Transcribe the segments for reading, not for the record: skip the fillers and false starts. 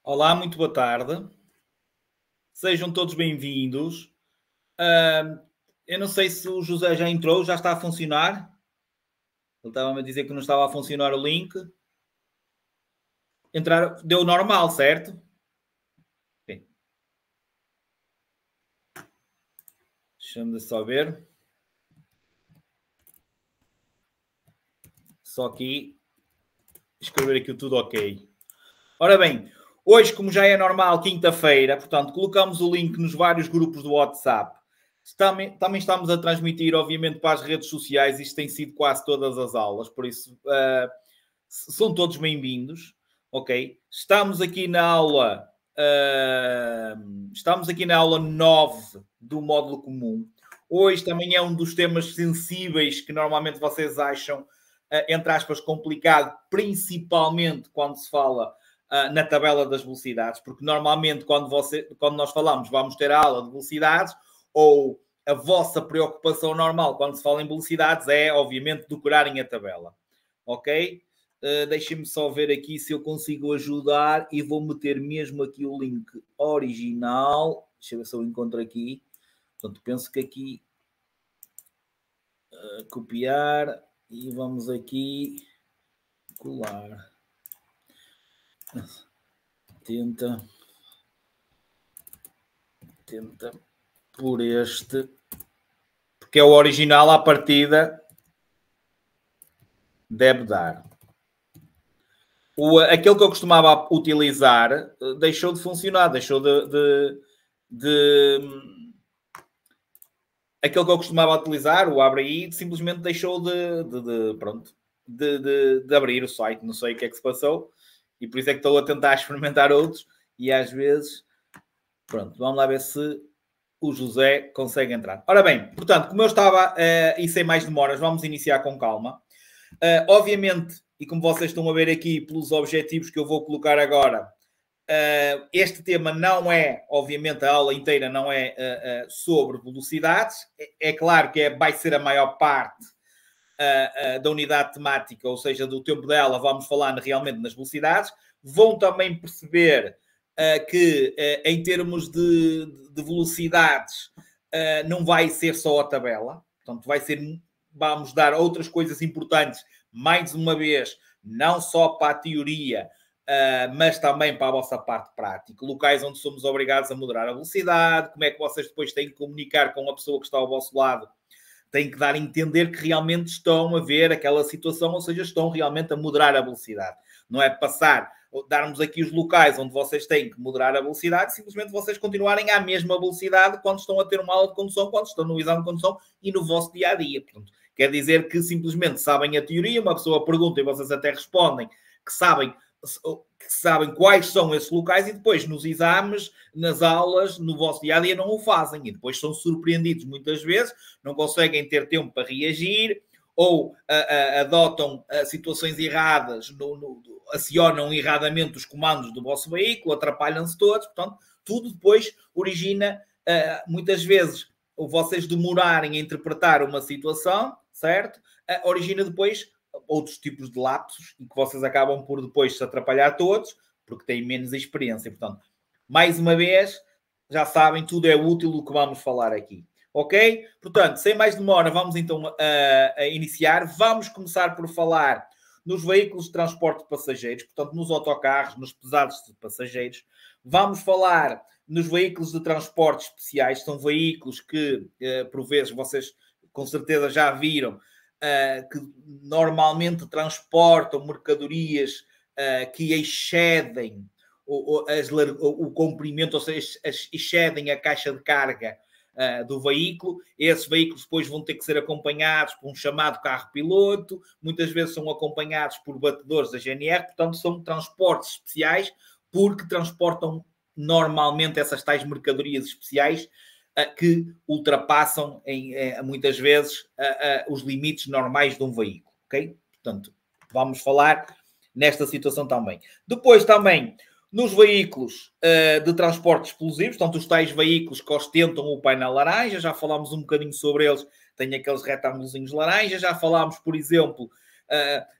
Olá, muito boa tarde. Sejam todos bem-vindos. Ah, eu não sei se o José já entrou, já está a funcionar. Ele estava-me a dizer que não estava a funcionar o link. Entrar, deu normal, certo? Sim. Deixa-me só ver. Só aqui, escrever aqui tudo ok. Ora bem, hoje, como já é normal, quinta-feira, portanto, colocamos o link nos vários grupos do WhatsApp. Também estamos a transmitir, obviamente, para as redes sociais. Isto tem sido quase todas as aulas, por isso são todos bem-vindos, ok? Estamos aqui na aula 9 do módulo comum. Hoje também é um dos temas sensíveis que normalmente vocês acham, entre aspas, complicado, principalmente quando se fala na tabela das velocidades, porque normalmente quando nós falamos vamos ter a aula de velocidades, ou a vossa preocupação normal quando se fala em velocidades é, obviamente, decorarem a tabela. Ok? Deixem-me só ver aqui se eu consigo ajudar e vou meter mesmo aqui o link original. Deixa eu ver se eu encontro aqui. Portanto, penso que aqui copiar e vamos aqui colar. Tenta por este, porque é o original à partida, deve dar. Aquele que eu costumava utilizar deixou de funcionar, deixou de aquele que eu costumava utilizar, o Abre aí, simplesmente deixou de abrir o site. Não sei o que é que se passou e por isso é que estou a tentar experimentar outros e às vezes, pronto, vamos lá ver se o José consegue entrar. Ora bem, portanto, como eu estava, e sem mais demoras, vamos iniciar com calma. Obviamente, e como vocês estão a ver aqui pelos objetivos que eu vou colocar agora, este tema não é, obviamente, a aula inteira não é sobre velocidades. É claro que vai ser a maior parte da unidade temática, ou seja, do tempo dela, vamos falar realmente nas velocidades. Vão também perceber que, em termos de velocidades, não vai ser só a tabela. Portanto, vamos dar outras coisas importantes, mais uma vez, não só para a teoria, mas também para a vossa parte prática. Locais onde somos obrigados a moderar a velocidade, como é que vocês depois têm que comunicar com a pessoa que está ao vosso lado, têm que dar a entender que realmente estão a ver aquela situação, ou seja, estão realmente a moderar a velocidade. Não é passar, darmos aqui os locais onde vocês têm que moderar a velocidade, simplesmente vocês continuarem à mesma velocidade quando estão a ter uma aula de condução, quando estão no exame de condução e no vosso dia-a-dia. Portanto, quer dizer que simplesmente sabem a teoria, uma pessoa pergunta e vocês até respondem que sabem quais são esses locais e depois nos exames, nas aulas, no vosso dia-a-dia não o fazem e depois são surpreendidos muitas vezes, não conseguem ter tempo para reagir ou adotam situações erradas, acionam erradamente os comandos do vosso veículo, atrapalham-se todos, portanto, tudo depois origina, muitas vezes, vocês demorarem a interpretar uma situação, certo? Origina depois outros tipos de lapsos e que vocês acabam por depois se atrapalhar todos, porque têm menos experiência. Portanto, mais uma vez, já sabem, tudo é útil o que vamos falar aqui. Ok? Portanto, sem mais demora, vamos então a iniciar. Vamos começar por falar nos veículos de transporte de passageiros, portanto, nos autocarros, nos pesados de passageiros. Vamos falar nos veículos de transporte especiais, são veículos que, por vezes, vocês com certeza já viram, que normalmente transportam mercadorias que excedem o comprimento, ou seja, excedem a caixa de carga do veículo. Esses veículos depois vão ter que ser acompanhados por um chamado carro-piloto, muitas vezes são acompanhados por batedores da GNR, portanto são transportes especiais porque transportam normalmente essas tais mercadorias especiais que ultrapassam muitas vezes os limites normais de um veículo, ok? Portanto, vamos falar nesta situação também. Depois também, nos veículos de transporte explosivos, portanto, os tais veículos que ostentam o painel laranja, já falámos um bocadinho sobre eles, tem aqueles retângulozinhos laranja, já falámos, por exemplo,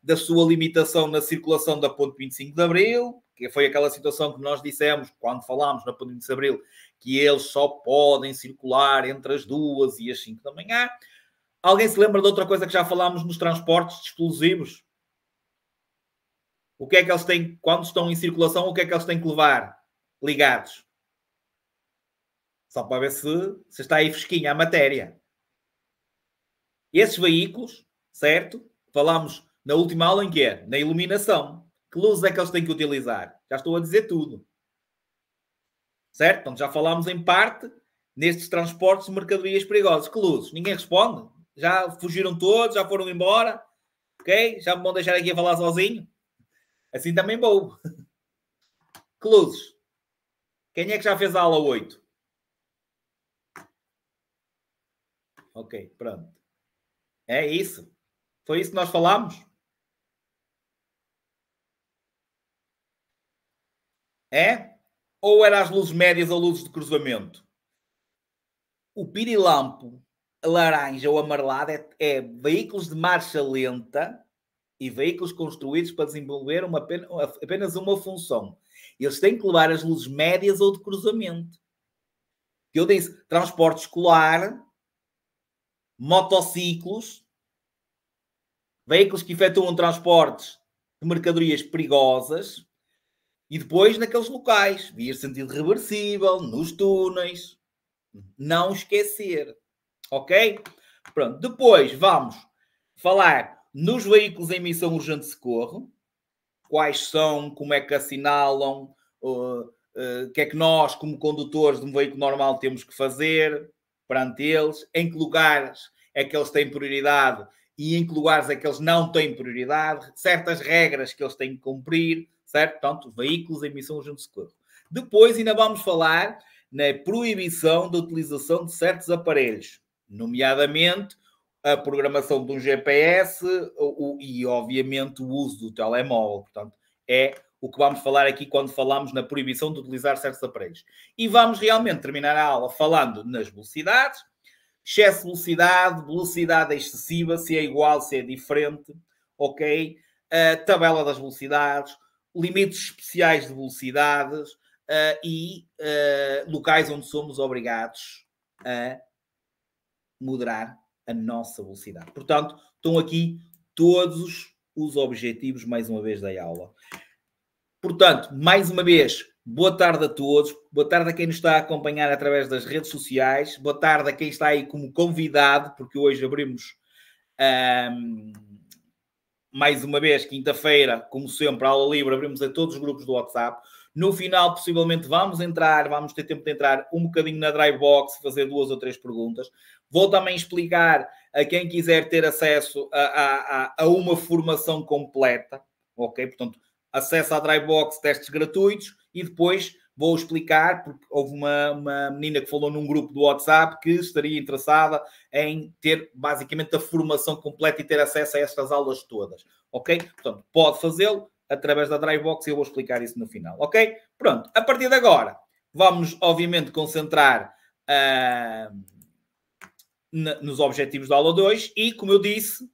da sua limitação na circulação da ponte 25 de Abril, que foi aquela situação que nós dissemos quando falámos na ponte 25 de Abril, que eles só podem circular entre as 2 e as 5 da manhã. Alguém se lembra de outra coisa que já falámos nos transportes de explosivos? O que é que eles têm, quando estão em circulação, o que é que eles têm que levar ligados? Só para ver se está aí fresquinha a matéria. Esses veículos, certo? Falámos na última aula em que é? Na iluminação. Que luzes é que eles têm que utilizar? Já estou a dizer tudo. Certo? Então já falámos em parte nestes transportes de mercadorias perigosas. Que luzes? Ninguém responde? Já fugiram todos? Já foram embora? Ok? Já me vão deixar aqui a falar sozinho? Assim também vou. Que luzes? Quem é que já fez a aula 8? Ok, pronto. É isso. Foi isso que nós falámos? É? Ou era as luzes médias ou luzes de cruzamento? O pirilampo laranja ou amarelado é veículos de marcha lenta e veículos construídos para desenvolver apenas uma função. Eles têm que levar as luzes médias ou de cruzamento. Eu disse, transporte escolar, motociclos, veículos que efetuam transportes de mercadorias perigosas e depois naqueles locais, via sentido reversível, nos túneis. Não esquecer. Ok? Pronto. Depois vamos falar nos veículos em missão urgente de socorro. Quais são, como é que assinalam, o que é que nós, como condutores de um veículo normal, temos que fazer perante eles, em que lugares é que eles têm prioridade e em que lugares é que eles não têm prioridade, certas regras que eles têm que cumprir, certo? Portanto, veículos em missão urgente de socorro. Depois ainda vamos falar na proibição da utilização de certos aparelhos, nomeadamente a programação de um GPS e, obviamente, o uso do telemóvel. Portanto, é o que vamos falar aqui quando falamos na proibição de utilizar certos aparelhos. E vamos realmente terminar a aula falando nas velocidades, excesso de velocidade, velocidade excessiva, se é igual, se é diferente, ok? A tabela das velocidades, limites especiais de velocidades, e locais onde somos obrigados a moderar a nossa velocidade. Portanto, estão aqui todos os objetivos, mais uma vez, da aula. Portanto, mais uma vez, boa tarde a todos. Boa tarde a quem nos está a acompanhar através das redes sociais. Boa tarde a quem está aí como convidado, porque hoje abrimos mais uma vez, quinta-feira, como sempre, a aula livre, abrimos a todos os grupos do WhatsApp. No final, possivelmente, vamos ter tempo de entrar um bocadinho na Drybox e fazer 2 ou 3 perguntas. Vou também explicar a quem quiser ter acesso a uma formação completa, ok? Portanto, acesso à Drybox, testes gratuitos, e depois vou explicar, porque houve uma menina que falou num grupo do WhatsApp que estaria interessada em ter, basicamente, a formação completa e ter acesso a estas aulas todas, ok? Portanto, pode fazê-lo através da Drybox e eu vou explicar isso no final, ok? Pronto, a partir de agora, vamos, obviamente, concentrar nos objetivos da aula 2 e, como eu disse,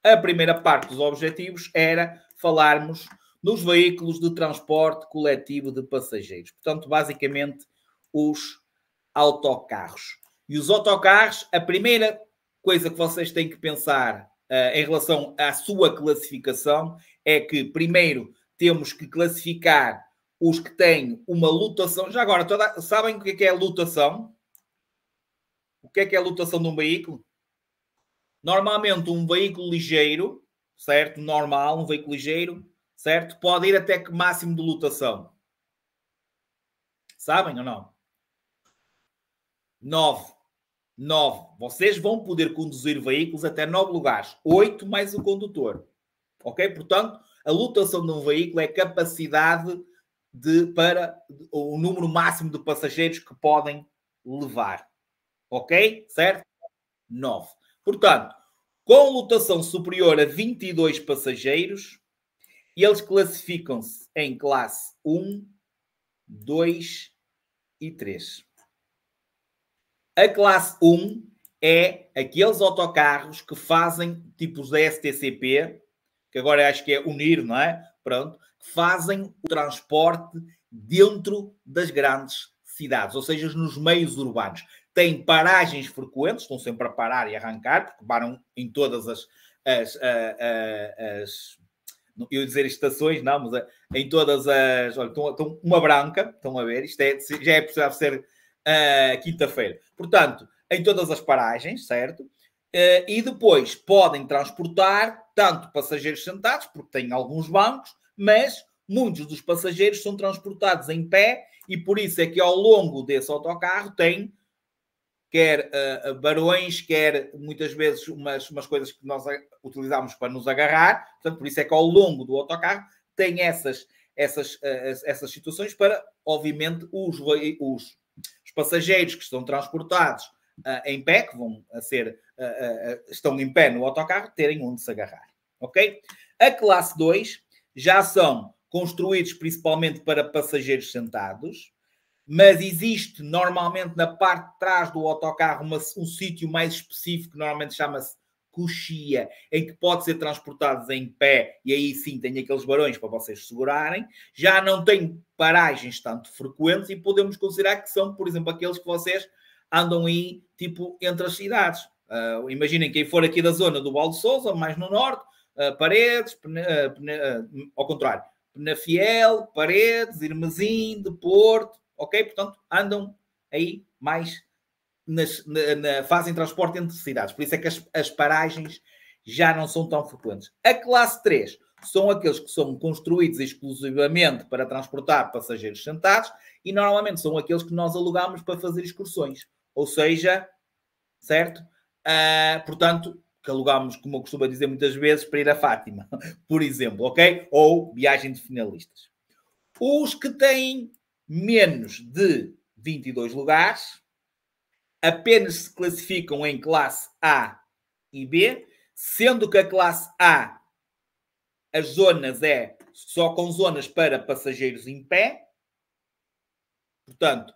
a primeira parte dos objetivos era falarmos nos veículos de transporte coletivo de passageiros. Portanto, basicamente, os autocarros. E os autocarros, a primeira coisa que vocês têm que pensar em relação à sua classificação é que, primeiro, temos que classificar os que têm uma lotação. Já agora, sabem o que é a lotação? O que é a lotação de um veículo? Normalmente, um veículo ligeiro, certo? Normal, um veículo ligeiro, certo? Pode ir até que máximo de lotação. Sabem ou não? 9. Vocês vão poder conduzir veículos até 9 lugares. 8 mais o condutor. Ok? Portanto, a lotação de um veículo é a capacidade para o número máximo de passageiros que podem levar. Ok? Certo? 9. Portanto, com lotação superior a 22 passageiros, eles classificam-se em classe 1, 2 e 3. A classe 1 é aqueles autocarros que fazem, tipo os da STCP, que agora acho que é Unir, não é? Pronto, que fazem o transporte dentro das grandes cidades, ou seja, nos meios urbanos. Têm paragens frequentes, estão sempre a parar e arrancar, porque param em todas as eu ia dizer estações, não, mas em todas as... Olha, estão uma branca, estão a ver, isto já é precisava ser quinta-feira. Portanto, em todas as paragens, certo? E depois podem transportar tanto passageiros sentados, porque têm alguns bancos, mas muitos dos passageiros são transportados em pé e por isso é que ao longo desse autocarro tem quer barões, quer muitas vezes umas coisas que nós utilizamos para nos agarrar. Portanto, por isso é que ao longo do autocarro tem essas situações para, obviamente, os passageiros que estão transportados em pé, que vão estão em pé no autocarro, terem onde se agarrar. Ok? A classe 2 já são construídos principalmente para passageiros sentados, mas existe normalmente na parte de trás do autocarro um sítio mais específico, que normalmente chama-se coxia, em que pode ser transportados em pé, e aí sim tem aqueles barões para vocês segurarem. Já não tem paragens tanto frequentes e podemos considerar que são, por exemplo, aqueles que vocês andam aí, tipo, entre as cidades. Imaginem quem for aqui da zona do Val de Sousa, mais no norte, Paredes, ao contrário, Penafiel, Paredes, Irmesim, de Porto, ok? Portanto, andam aí mais fazem transporte entre cidades. Por isso é que as paragens já não são tão frequentes. A classe 3 são aqueles que são construídos exclusivamente para transportar passageiros sentados e normalmente são aqueles que nós alugamos para fazer excursões. Ou seja, certo? Portanto, que alugamos, como eu costumo dizer muitas vezes, para ir a Fátima, por exemplo, ok? Ou viagem de finalistas. Os que têm menos de 22 lugares apenas se classificam em classe A e B, sendo que a classe A, as zonas é só com zonas para passageiros em pé, portanto,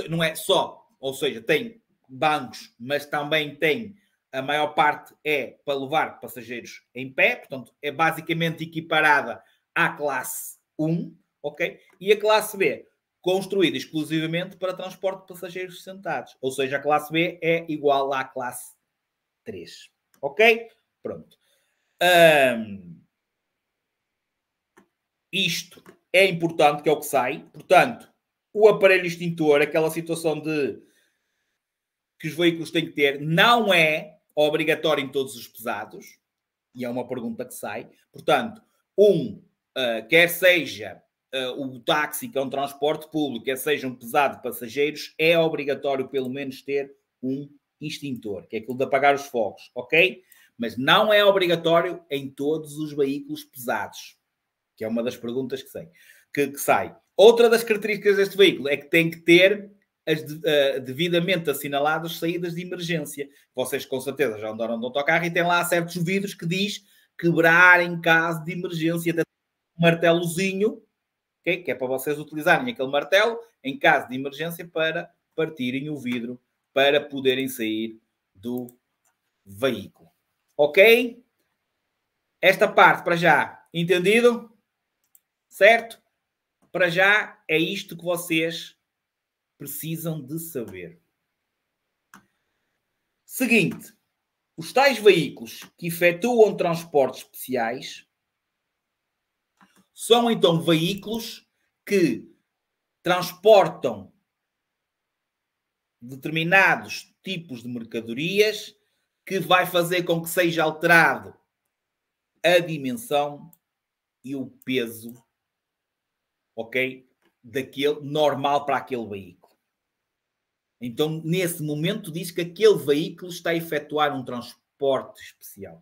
não é só, ou seja, tem bancos, mas também tem, a maior parte é para levar passageiros em pé, portanto, é basicamente equiparada à classe 1, ok? E a classe B, construída exclusivamente para transporte de passageiros sentados. Ou seja, a classe B é igual à classe 3. Ok? Pronto. Isto é importante, que é o que sai. Portanto, o aparelho extintor, aquela situação de que os veículos têm que ter, não é obrigatório em todos os pesados. E é uma pergunta que sai. Portanto, quer seja o táxi, que é um transporte público, quer seja um pesado de passageiros, é obrigatório pelo menos ter um extintor, que é aquilo de apagar os fogos, ok? Mas não é obrigatório em todos os veículos pesados, que é uma das perguntas que sai. Outra das características deste veículo é que tem que ter as devidamente assinaladas saídas de emergência. Vocês com certeza já andaram de autocarro e tem lá certos vidros que diz quebrar em caso de emergência, até um martelozinho, okay? Que é para vocês utilizarem aquele martelo em caso de emergência para partirem o vidro para poderem sair do veículo. Ok? Esta parte para já, entendido? Certo? Para já é isto que vocês precisam de saber. Seguinte, os tais veículos que efetuam transportes especiais são então veículos que transportam determinados tipos de mercadorias que vai fazer com que seja alterado a dimensão e o peso, ok? Daquele normal para aquele veículo. Então, nesse momento, diz que aquele veículo está a efetuar um transporte especial.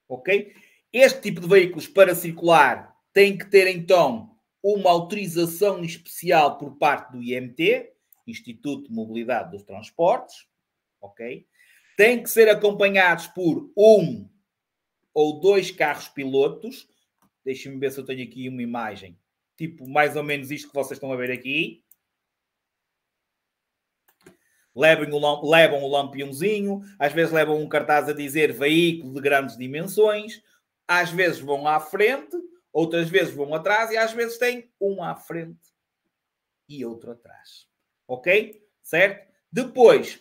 Ok? Este tipo de veículos para circular tem que ter, então, uma autorização especial por parte do IMT, Instituto de Mobilidade dos Transportes. Ok? Tem que ser acompanhados por um ou dois carros pilotos. Deixem-me ver se eu tenho aqui uma imagem. Tipo, mais ou menos isto que vocês estão a ver aqui. levam o lampiãozinho, às vezes levam um cartaz a dizer veículo de grandes dimensões, às vezes vão à frente, outras vezes vão atrás e às vezes têm um à frente e outro atrás. Ok? Certo? Depois,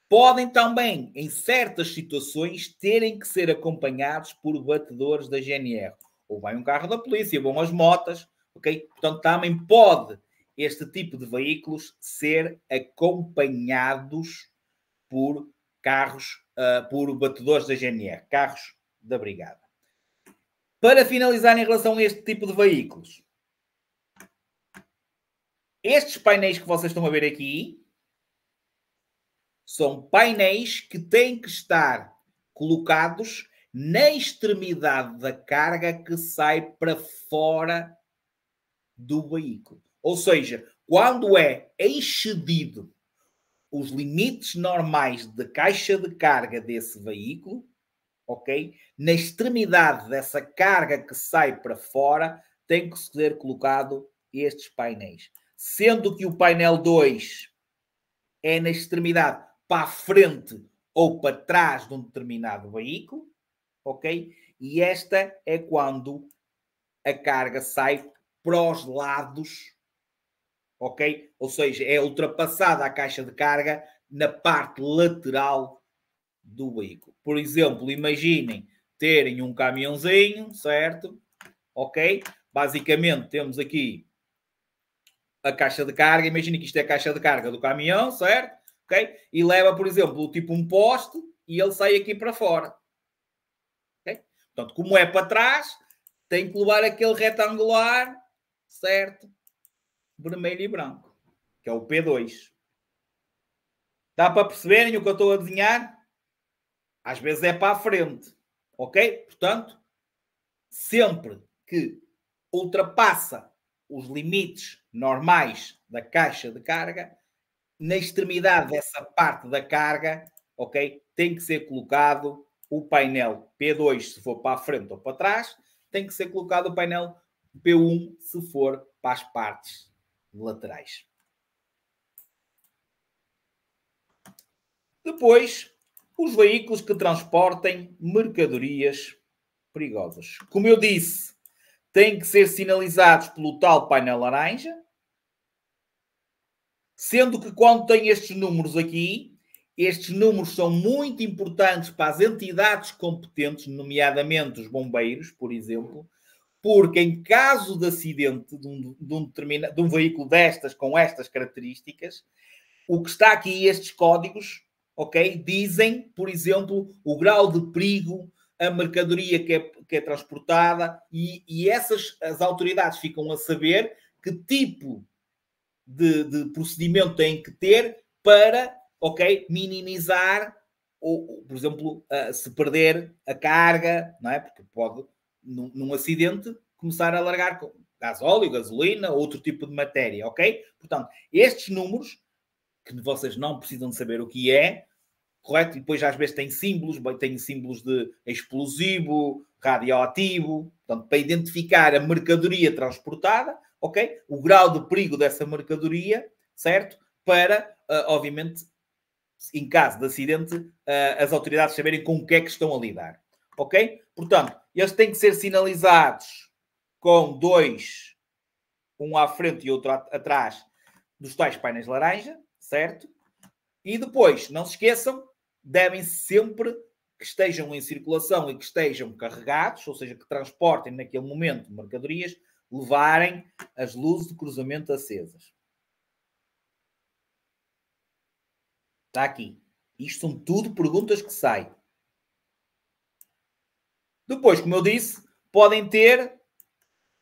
podem também, em certas situações, terem que ser acompanhados por batedores da GNR. Ou vai um carro da polícia, vão as motas, ok? Portanto, também pode este tipo de veículos ser acompanhados por carros, por batedores da GNR, carros da Brigada. Para finalizar em relação a este tipo de veículos, estes painéis que vocês estão a ver aqui são painéis que têm que estar colocados na extremidade da carga que sai para fora do veículo. Ou seja, quando é excedido os limites normais de caixa de carga desse veículo, ok? Na extremidade dessa carga que sai para fora, tem que ser colocado estes painéis. Sendo que o painel 2 é na extremidade para a frente ou para trás de um determinado veículo, ok? E esta é quando a carga sai para os lados, ok? Ou seja, é ultrapassada a caixa de carga na parte lateral do veículo. Por exemplo, imaginem terem um caminhãozinho, certo? Ok? Basicamente temos aqui a caixa de carga. Imaginem que isto é a caixa de carga do caminhão, certo? Ok? E leva, por exemplo, tipo um poste e ele sai aqui para fora. Ok? Portanto, como é para trás, tem que levar aquele retangular, certo? Vermelho e branco, que é o P2. Dá para perceberem o que eu estou a desenhar? Às vezes é para a frente, ok? Portanto, sempre que ultrapassa os limites normais da caixa de carga, na extremidade dessa parte da carga, ok? Tem que ser colocado o painel P2 se for para a frente ou para trás, tem que ser colocado o painel P1 se for para as partes laterais. Depois, os veículos que transportem mercadorias perigosas. Como eu disse, têm que ser sinalizados pelo tal painel laranja, sendo que quando tem estes números aqui, estes números são muito importantes para as entidades competentes, nomeadamente os bombeiros, por exemplo, porque em caso de acidente de um veículo destas, com estas características, o que está aqui, estes códigos, ok, dizem, por exemplo, o grau de perigo, a mercadoria que é transportada e as autoridades ficam a saber que tipo de procedimento têm que ter para, ok, minimizar, ou, por exemplo, se perder a carga, não é? Porque pode, num acidente, começar a largar gasóleo, gasolina, outro tipo de matéria, ok? Portanto, estes números, que vocês não precisam de saber o que é, correto? E depois às vezes tem símbolos de explosivo, radioativo, portanto, para identificar a mercadoria transportada, ok? O grau de perigo dessa mercadoria, certo? Para, obviamente, em caso de acidente, as autoridades saberem com o que é que estão a lidar, ok? Portanto, eles têm que ser sinalizados com dois, um à frente e outro atrás, dos tais painéis laranja, certo? E depois, não se esqueçam, devem sempre que estejam em circulação e que estejam carregados, ou seja, que transportem naquele momento mercadorias, levarem as luzes de cruzamento acesas. Está aqui. Isto são tudo perguntas que saem. Depois, como eu disse, podem ter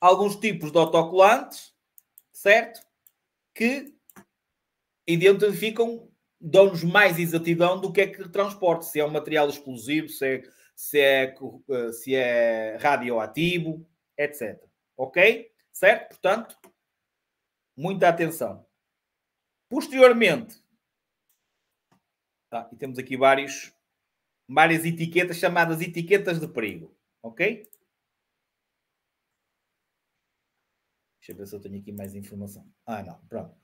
alguns tipos de autocolantes, certo? Que identificam, dão-nos mais exatidão do que é que transporte. Se é um material explosivo, se é radioativo, etc. Ok? Certo? Portanto, muita atenção. Posteriormente, e temos aqui várias etiquetas chamadas etiquetas de perigo. Ok? Deixa eu ver se eu tenho aqui mais informação. Não. Pronto.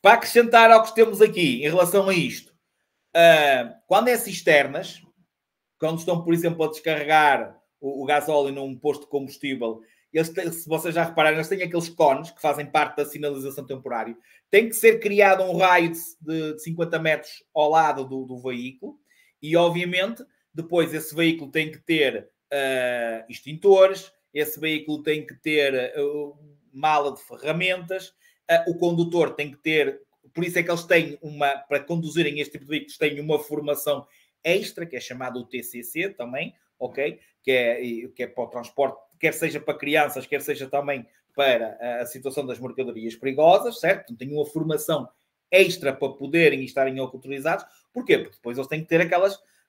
para acrescentar ao que temos aqui em relação a isto, quando é cisternas, quando estão, por exemplo, a descarregar o gasóleo num posto de combustível, se vocês já repararam, eles têm aqueles cones que fazem parte da sinalização temporária. Tem que ser criado um raio de 50 metros ao lado do veículo e, obviamente, depois esse veículo tem que ter extintores, esse veículo tem que ter mala de ferramentas, o condutor tem que ter... Por isso é que eles têm para conduzirem este tipo de veículos, têm uma formação extra, que é chamada o TCC também, ok? Que é para o transporte, quer seja para crianças, quer seja também para a situação das mercadorias perigosas, certo? Então, têm uma formação extra para poderem estarem autorizados. Porquê? Porque depois eles têm que ter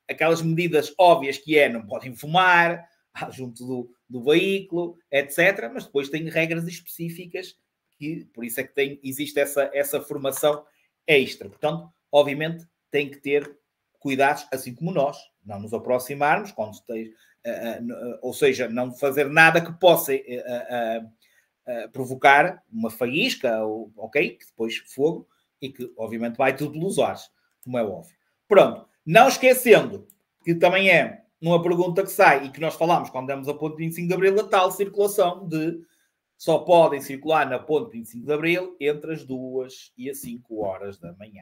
aquelas medidas óbvias que não podem fumar junto do veículo, etc. Mas depois têm regras específicas, por isso é que existe essa formação extra. Portanto, obviamente, tem que ter cuidados, assim como nós, não nos aproximarmos, ou seja, não fazer nada que possa provocar uma faísca, ok? Que depois fogo, e que obviamente vai tudo pelos ares, como é óbvio. Pronto, não esquecendo que também é uma pergunta que sai e que nós falámos quando demos a ponte 25 de Abril, a tal circulação de só podem circular na ponte 25 de Abril entre as 2 e as 5 horas da manhã.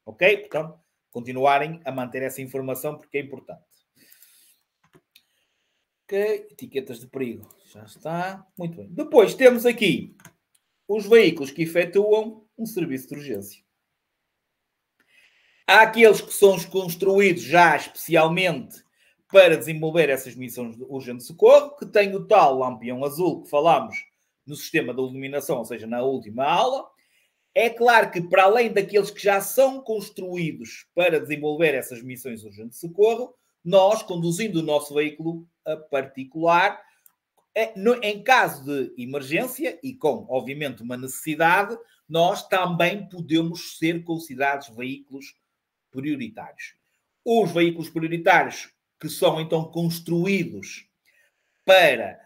Ok? Portanto, continuarem a manter essa informação porque é importante. Ok, etiquetas de perigo. Já está. Muito bem. Depois temos aqui os veículos que efetuam um serviço de urgência. Há aqueles que são construídos já especialmente para desenvolver essas missões de urgente socorro, que tem o tal lampião azul que falámos no sistema de iluminação, ou seja, na última aula. É claro que, para além daqueles que já são construídos para desenvolver essas missões de urgente socorro, nós, conduzindo o nosso veículo particular, em caso de emergência e com, obviamente, uma necessidade, nós também podemos ser considerados veículos prioritários. Os veículos prioritários que são, então, construídos para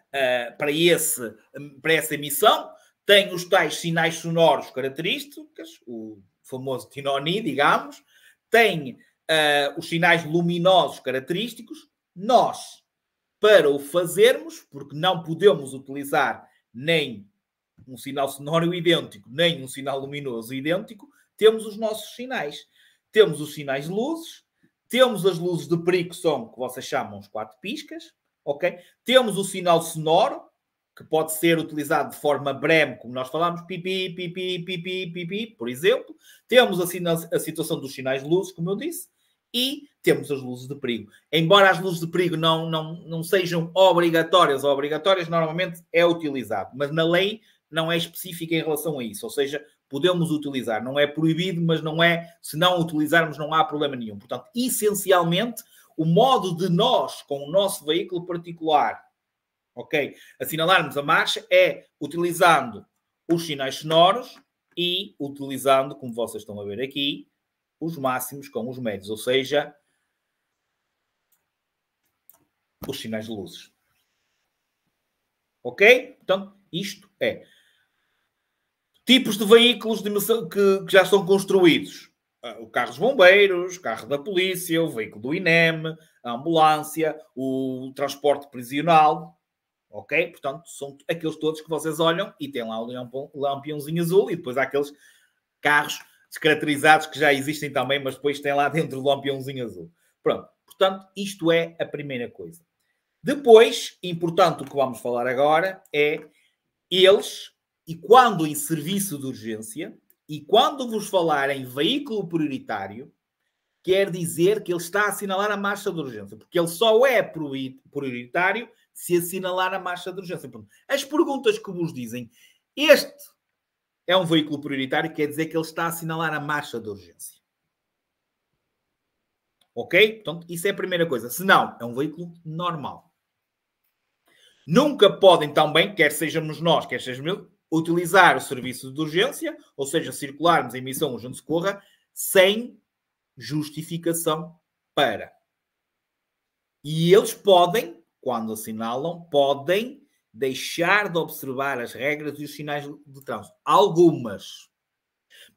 essa missão têm os tais sinais sonoros característicos, o famoso TINONI, digamos, tem os sinais luminosos característicos. Nós, para o fazermos, porque não podemos utilizar nem um sinal sonoro idêntico, nem um sinal luminoso idêntico, temos os nossos sinais. Temos os sinais de luzes, temos as luzes de perigo, que vocês chamam os 4 piscas, ok? Temos o sinal sonoro, que pode ser utilizado de forma breve, como nós falámos, pipi, pipi, pipi, pipi, por exemplo. Temos a situação dos sinais de luzes, como eu disse, e temos as luzes de perigo. Embora as luzes de perigo não sejam obrigatórias normalmente é utilizado, mas na lei não é específica em relação a isso, ou seja, podemos utilizar, não é proibido, mas não é, se não utilizarmos não há problema nenhum. Portanto, essencialmente, o modo de nós, com o nosso veículo particular, ok, assinalarmos a marcha é utilizando os sinais sonoros e utilizando, como vocês estão a ver aqui, os máximos com os médios, ou seja, os sinais de luzes. Ok? Portanto, isto é. Tipos de veículos que já estão construídos. O carro dos bombeiros, o carro da polícia, o veículo do INEM, a ambulância, o transporte prisional. Ok? Portanto, são aqueles todos que vocês olham e tem lá o lampiãozinho azul e depois há aqueles carros descaracterizados que já existem também, mas depois tem lá dentro o lampiãozinho azul. Pronto. Portanto, isto é a primeira coisa. Depois, importante o que vamos falar agora é eles, e quando em serviço de urgência, e quando vos falar em veículo prioritário, quer dizer que ele está a assinalar a marcha de urgência, porque ele só é prioritário se assinalar a marcha de urgência. As perguntas que vos dizem, este é um veículo prioritário, quer dizer que ele está a assinalar a marcha de urgência. Ok? Portanto, isso é a primeira coisa. Se não, é um veículo normal. Nunca podem também, quer sejamos nós, quer sejamos eu, utilizar o serviço de urgência, ou seja, circularmos em missão urgente socorro, sem justificação para. E eles podem, quando assinalam, podem deixar de observar as regras e os sinais de trânsito. Algumas.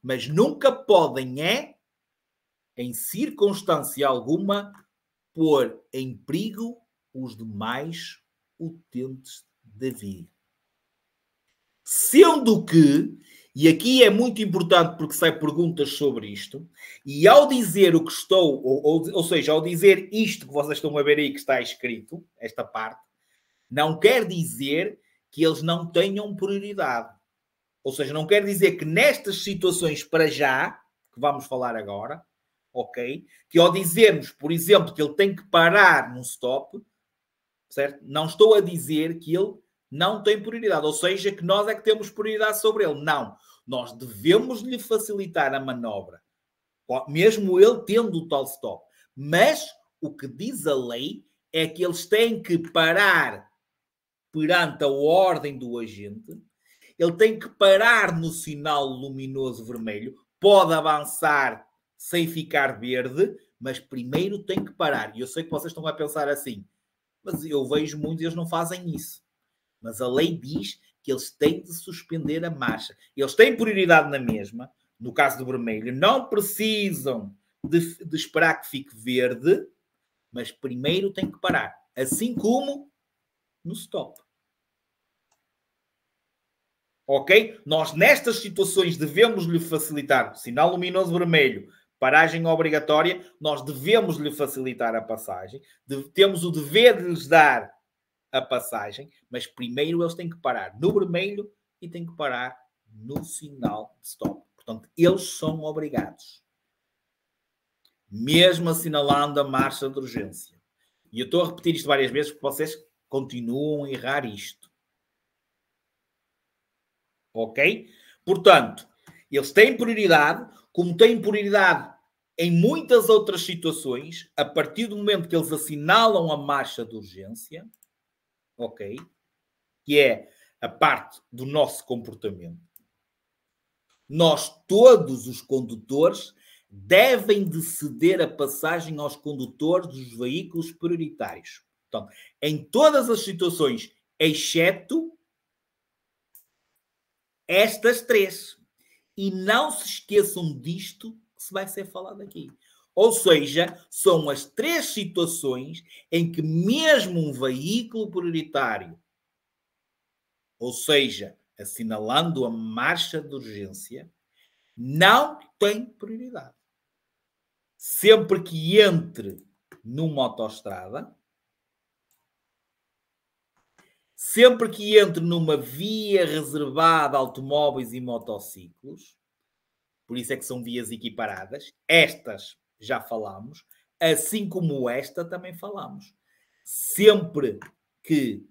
mas nunca podem, em circunstância alguma, pôr em perigo os demais utentes da via. Sendo que, e aqui é muito importante porque sai perguntas sobre isto, e ao dizer o que estou, ou seja, ao dizer isto que vocês estão a ver aí que está escrito, esta parte, não quer dizer que eles não tenham prioridade. Ou seja, não quer dizer que nestas situações para já, que vamos falar agora, ok? Que ao dizermos, por exemplo, que ele tem que parar num stop, certo? Não estou a dizer que ele não tem prioridade, ou seja, que nós é que temos prioridade sobre ele. Não. Nós devemos lhe facilitar a manobra, mesmo ele tendo o tal stop. Mas o que diz a lei é que eles têm que parar perante a ordem do agente, ele tem que parar no sinal luminoso vermelho, pode avançar sem ficar verde, mas primeiro tem que parar. E eu sei que vocês estão a pensar assim, mas eu vejo muitos, eles não fazem isso. Mas a lei diz que eles têm de suspender a marcha. Eles têm prioridade na mesma, no caso do vermelho, não precisam de esperar que fique verde, mas primeiro tem que parar. Assim como no stop. Ok? Nós, nestas situações, devemos lhe facilitar sinal luminoso vermelho, paragem obrigatória, nós devemos lhe facilitar a passagem, temos o dever de lhes dar a passagem, mas primeiro eles têm que parar no vermelho e têm que parar no sinal de stop. Portanto, eles são obrigados. Mesmo assinalando a marcha de urgência. E eu estou a repetir isto várias vezes porque vocês continuam a errar isto. Ok? Portanto, eles têm prioridade, como têm prioridade em muitas outras situações, a partir do momento que eles assinalam a marcha de urgência, ok? Que é a parte do nosso comportamento. Nós, todos os condutores, devem de ceder a passagem aos condutores dos veículos prioritários. Então, em todas as situações, exceto estas três. E não se esqueçam disto que se vai ser falado aqui. Ou seja, são as três situações em que mesmo um veículo prioritário, ou seja, assinalando a marcha de urgência, não tem prioridade. Sempre que entre numa autoestrada, sempre que entre numa via reservada a automóveis e motociclos, por isso é que são vias equiparadas, estas já falámos, assim como esta também falámos. Sempre que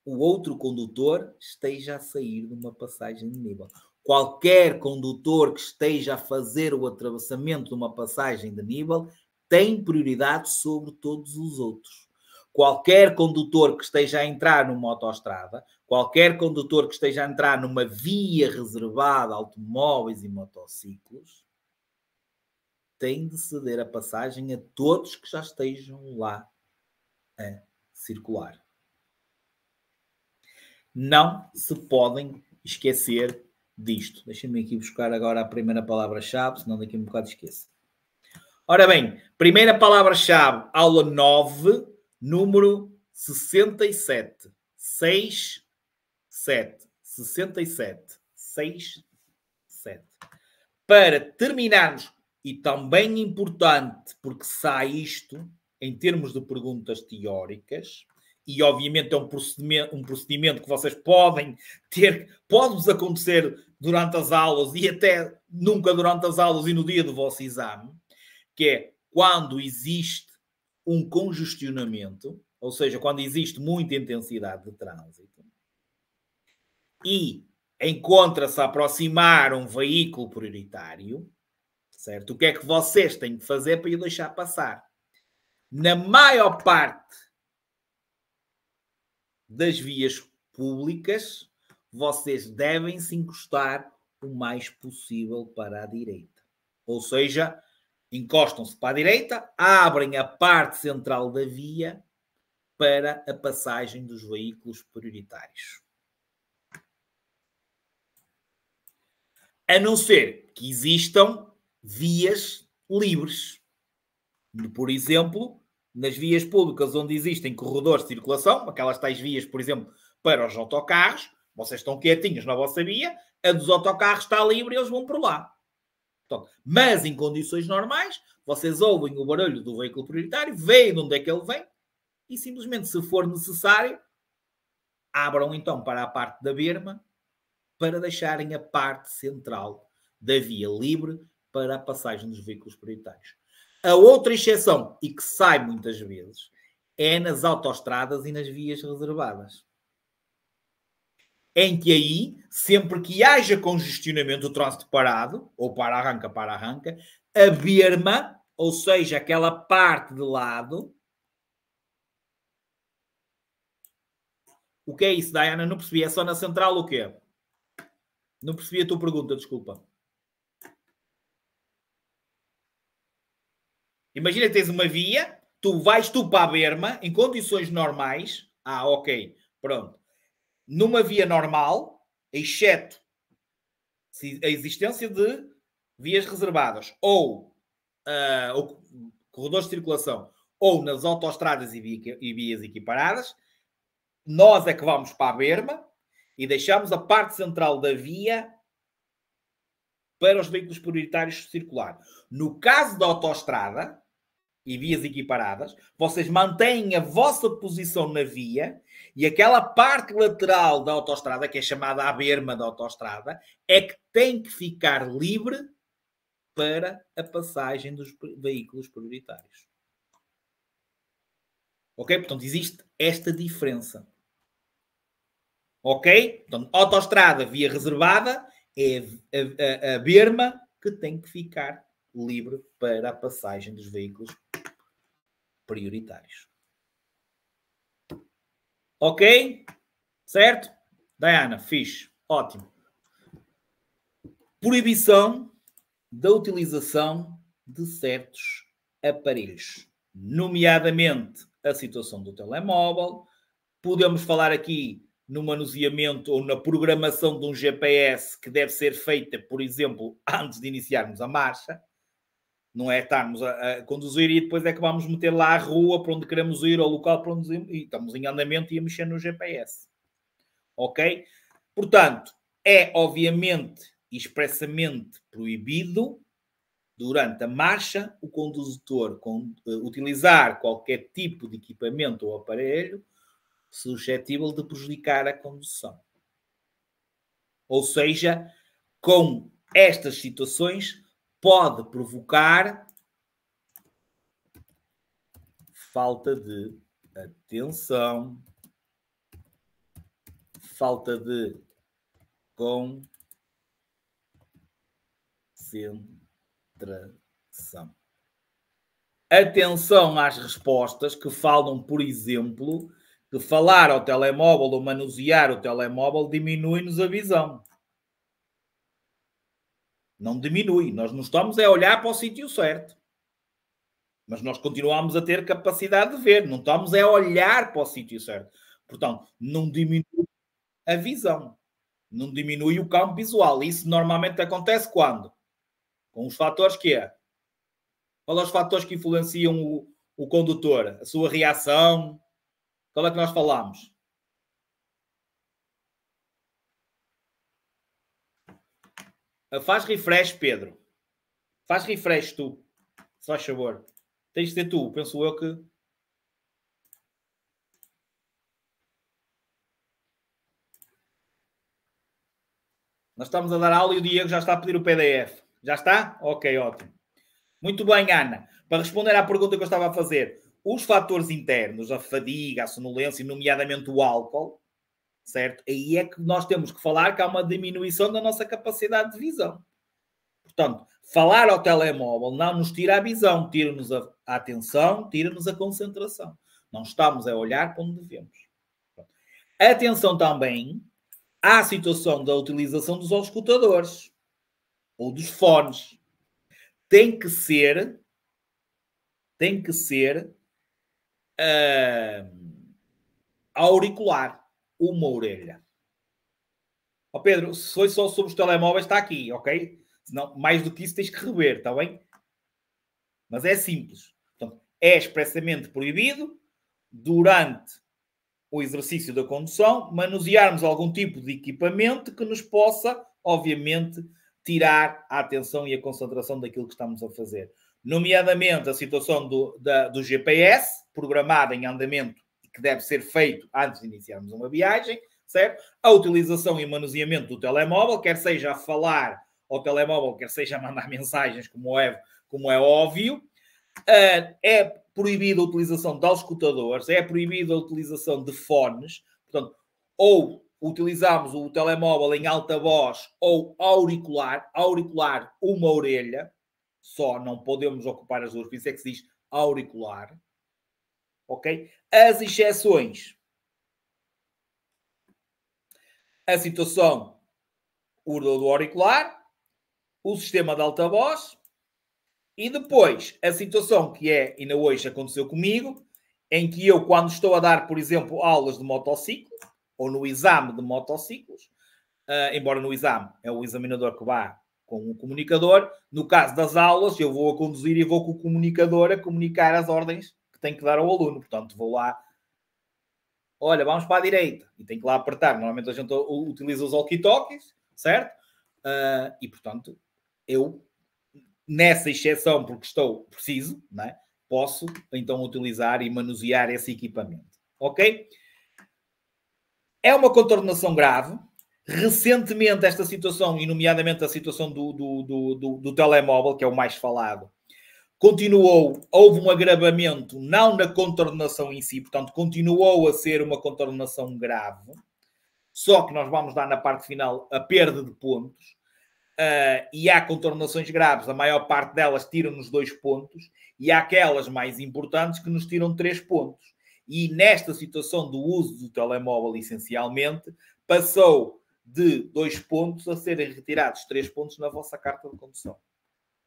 o outro condutor esteja a sair de uma passagem de nível. Qualquer condutor que esteja a fazer o atravessamento de uma passagem de nível tem prioridade sobre todos os outros. Qualquer condutor que esteja a entrar numa autoestrada, qualquer condutor que esteja a entrar numa via reservada a automóveis e motociclos, tem de ceder a passagem a todos que já estejam lá a circular. Não se podem esquecer disto. Deixem-me aqui buscar agora a primeira palavra-chave, senão daqui a um bocado esqueço. Ora bem, primeira palavra-chave, aula 9, número 67. 67. 67. Para terminarmos, e também importante, porque sai isto em termos de perguntas teóricas, e obviamente é um procedimento que vocês podem ter, pode-vos acontecer durante as aulas e até nunca durante as aulas e no dia do vosso exame, que é quando existe um congestionamento, ou seja, quando existe muita intensidade de trânsito, e encontra-se a aproximar um veículo prioritário, certo? O que é que vocês têm que fazer para o deixar passar? Na maior parte das vias públicas, vocês devem se encostar o mais possível para a direita. Ou seja, encostam-se para a direita, abrem a parte central da via para a passagem dos veículos prioritários. A não ser que existam vias livres. Por exemplo, nas vias públicas onde existem corredores de circulação, aquelas tais vias, por exemplo, para os autocarros, vocês estão quietinhos na vossa via, a dos autocarros está livre e eles vão por lá. Então, mas em condições normais, vocês ouvem o barulho do veículo prioritário, veem de onde é que ele vem e simplesmente, se for necessário, abram então para a parte da berma para deixarem a parte central da via livre para a passagem dos veículos prioritários. A outra exceção, e que sai muitas vezes, é nas autoestradas e nas vias reservadas. Em que aí, sempre que haja congestionamento do trânsito parado, ou para-arranca, a berma, ou seja, aquela parte de lado... O que é isso, Diana? Não percebi. É só na central o quê? Não percebi a tua pergunta, desculpa. Imagina que tens uma via, vais para a berma, em condições normais. Ah, ok, pronto. Numa via normal, exceto a existência de vias reservadas ou corredores de circulação ou nas autoestradas e vias equiparadas, nós é que vamos para a berma e deixamos a parte central da via para os veículos prioritários circular. No caso da autoestrada e vias equiparadas, vocês mantêm a vossa posição na via e aquela parte lateral da autoestrada, que é chamada a berma da autoestrada, é que tem que ficar livre para a passagem dos veículos prioritários. Ok? Portanto, existe esta diferença. Ok? Portanto, autoestrada, via reservada, é a berma que tem que ficar livre para a passagem dos veículos prioritários. Ok? Certo? Diana, fixe. Ótimo. Proibição da utilização de certos aparelhos, nomeadamente a situação do telemóvel. Podemos falar aqui no manuseamento ou na programação de um GPS que deve ser feita, por exemplo, antes de iniciarmos a marcha. Não é estarmos a conduzir e depois é que vamos meter lá a rua para onde queremos ir, ou o local para onde ir, e estamos em andamento e a mexer no GPS. Ok? Portanto, é obviamente expressamente proibido durante a marcha o condutor utilizar qualquer tipo de equipamento ou aparelho suscetível de prejudicar a condução. Ou seja, com estas situações pode provocar falta de atenção, falta de concentração. Atenção às respostas que falam, por exemplo, que falar ao telemóvel ou manusear o telemóvel diminui-nos a visão. Não diminui. Nós não estamos a olhar para o sítio certo. Mas nós continuamos a ter capacidade de ver. Não estamos a olhar para o sítio certo. Portanto, não diminui a visão. Não diminui o campo visual. Isso normalmente acontece quando? Com os fatores que é? Qual são os fatores que influenciam o condutor? A sua reação? Qual é que nós falamos? Faz refresh, Pedro. Faz refresh tu. Se faz favor. Tens de ser tu. Penso eu que... Nós estamos a dar aula e o Diego já está a pedir o PDF. Já está? Ok, ótimo. Muito bem, Ana. Para responder à pergunta que eu estava a fazer, os fatores internos, a fadiga, a sonolência, nomeadamente o álcool, certo? Aí é que nós temos que falar que há uma diminuição da nossa capacidade de visão. Portanto, falar ao telemóvel não nos tira a visão, tira-nos a atenção, tira-nos a concentração. Não estamos a olhar para onde devemos. Atenção também à situação da utilização dos auscultadores ou dos fones. Tem que ser auricular, uma orelha. Ó Pedro, se foi só sobre os telemóveis, está aqui, ok? Senão, mais do que isso tens que rever, está bem? Mas é simples. Portanto, é expressamente proibido, durante o exercício da condução, manusearmos algum tipo de equipamento que nos possa, obviamente, tirar a atenção e a concentração daquilo que estamos a fazer. Nomeadamente a situação do GPS, programado em andamento, que deve ser feito antes de iniciarmos uma viagem, certo? A utilização e manuseamento do telemóvel, quer seja a falar ao telemóvel, quer seja a mandar mensagens, como é óbvio. É proibida a utilização de auscultadores, é proibida a utilização de fones, portanto, ou utilizamos o telemóvel em alta voz ou auricular, uma orelha, só não podemos ocupar as duas, por isso é que se diz auricular, ok? As exceções, a situação do auricular, o sistema de alta voz, e depois, a situação que ainda hoje aconteceu comigo, em que eu, quando estou a dar, por exemplo, aulas de motociclo, ou no exame de motociclos, embora no exame é o examinador que vá com o comunicador, no caso das aulas, eu vou a conduzir e vou com o comunicador a comunicar as ordens que tenho que dar ao aluno. Portanto, vou lá, olha, vamos para a direita, e tenho que lá apertar. Normalmente a gente utiliza os walkie-talkies, certo? E, portanto, eu nessa exceção, porque estou preciso, não é? Posso então utilizar e manusear esse equipamento. Ok? É uma contornação grave. Recentemente, esta situação, e nomeadamente a situação do telemóvel, que é o mais falado, continuou, houve um agravamento, não na contornação em si, portanto, continuou a ser uma contornação grave, só que nós vamos dar na parte final a perda de pontos. E há contornações graves, a maior parte delas tiram-nos 2 pontos, e há aquelas mais importantes que nos tiram 3 pontos. E nesta situação do uso do telemóvel, essencialmente, passou de 2 pontos a serem retirados 3 pontos na vossa carta de condução.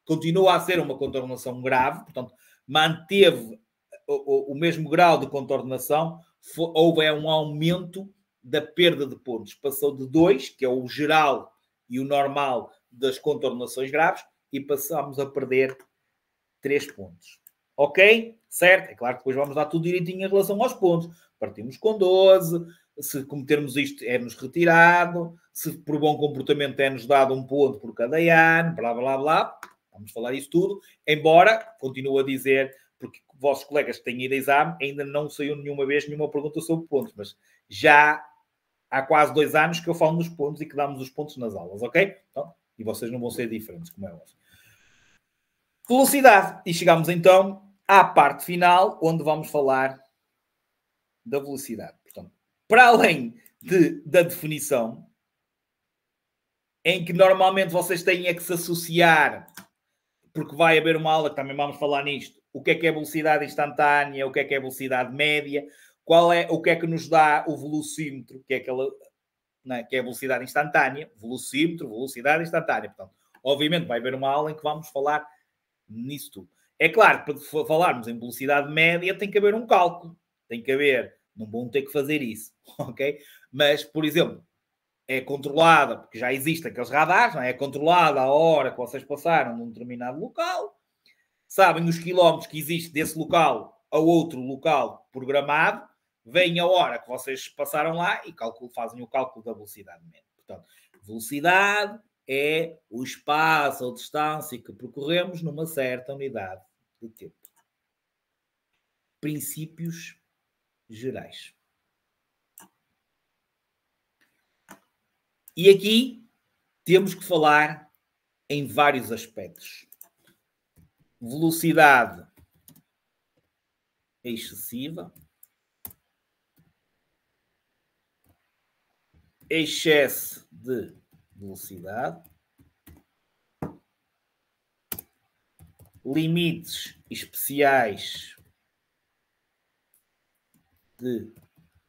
Continua a ser uma contornação grave, portanto, manteve o mesmo grau de contornação, houve um aumento da perda de pontos. Passou de 2, que é o geral e o normal das contornações graves, e passamos a perder 3 pontos. Ok? Certo? É claro que depois vamos dar tudo direitinho em relação aos pontos. Partimos com 12, se cometermos isto é-nos retirado, se por bom comportamento é-nos dado 1 ponto por cada ano, blá, blá, blá. Vamos falar isso tudo. Embora, continuo a dizer, porque vossos colegas que têm ido a exame, ainda não saiu nenhuma vez nenhuma pergunta sobre pontos, mas já há quase 2 anos que eu falo nos pontos e que damos os pontos nas aulas, ok? Então, e vocês não vão ser diferentes, como é óbvio. Velocidade. E chegamos então à parte final, onde vamos falar da velocidade. Portanto, para além da definição, em que normalmente vocês têm que se associar, porque vai haver uma aula que também vamos falar nisto, o que é velocidade instantânea, o que é velocidade média, o que é que nos dá o velocímetro, que é aquela, não é, que é a velocidade instantânea, velocímetro, velocidade instantânea. Portanto, obviamente vai haver uma aula em que vamos falar nisso tudo. É claro que para falarmos em velocidade média tem que haver um cálculo, tem que haver, não vão ter que fazer isso, ok? Mas, por exemplo, é controlada, porque já existem aqueles radares, não é? É controlada a hora que vocês passaram num determinado local, sabem os quilómetros que existe desse local a outro local programado, vem a hora que vocês passaram lá e fazem o cálculo da velocidade média. Portanto, velocidade é o espaço ou distância que percorremos numa certa unidade de tempo. Princípios gerais. E aqui temos que falar em vários aspectos. Velocidade excessiva, excesso de velocidade, limites especiais de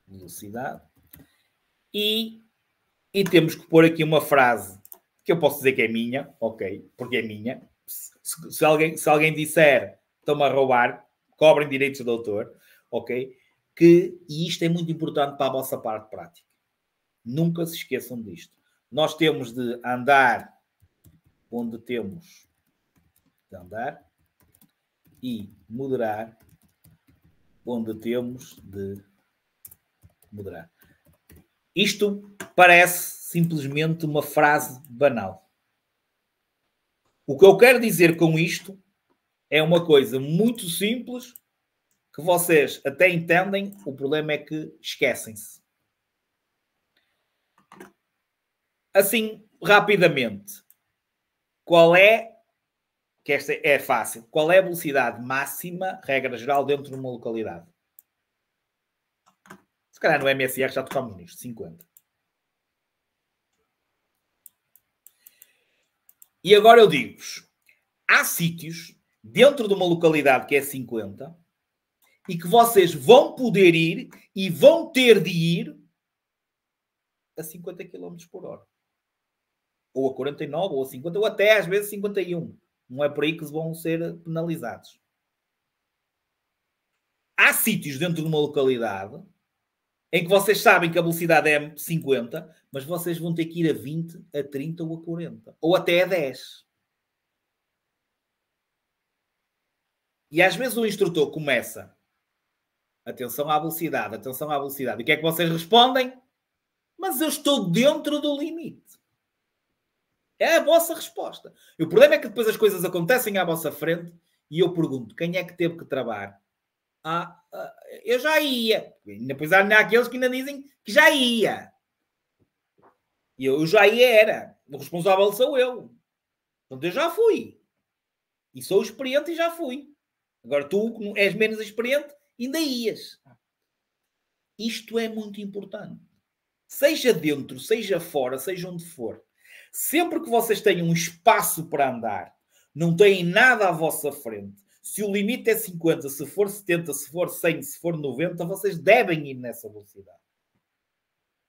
velocidade e temos que pôr aqui uma frase que eu posso dizer que é minha, ok, porque é minha. Se alguém disser estão-me a roubar, cobrem direitos de autor, ok? E isto é muito importante para a vossa parte prática. Nunca se esqueçam disto. nós temos de andar onde temos de andar e moderar onde temos de moderar. Isto parece simplesmente uma frase banal. O que eu quero dizer com isto é uma coisa muito simples que vocês até entendem, o problema é que esquecem-se. Assim, rapidamente, qual é, que esta é fácil, qual é a velocidade máxima, regra geral, dentro de uma localidade? Se calhar no MSR já tocamos nisto, 50. E agora eu digo-vos, há sítios dentro de uma localidade que é 50 e que vocês vão poder ir e vão ter de ir a 50 km por hora. Ou a 49, ou a 50, ou até às vezes 51. Não é por aí que vão ser penalizados. Há sítios dentro de uma localidade em que vocês sabem que a velocidade é 50, mas vocês vão ter que ir a 20, a 30 ou a 40. Ou até a 10. E às vezes o instrutor começa, atenção à velocidade, atenção à velocidade. E o que é que vocês respondem? Mas eu estou dentro do limite. É a vossa resposta. E o problema é que depois as coisas acontecem à vossa frente e eu pergunto, quem é que teve que travar? Eu já ia. E depois há aqueles que ainda dizem que já ia. E eu já ia era. O responsável sou eu. Portanto, eu já fui. E sou experiente e já fui. Agora tu, que és menos experiente, ainda ias. Isto é muito importante. Seja dentro, seja fora, seja onde for. Sempre que vocês tenham um espaço para andar, não têm nada à vossa frente, se o limite é 50, se for 70, se for 100, se for 90, vocês devem ir nessa velocidade.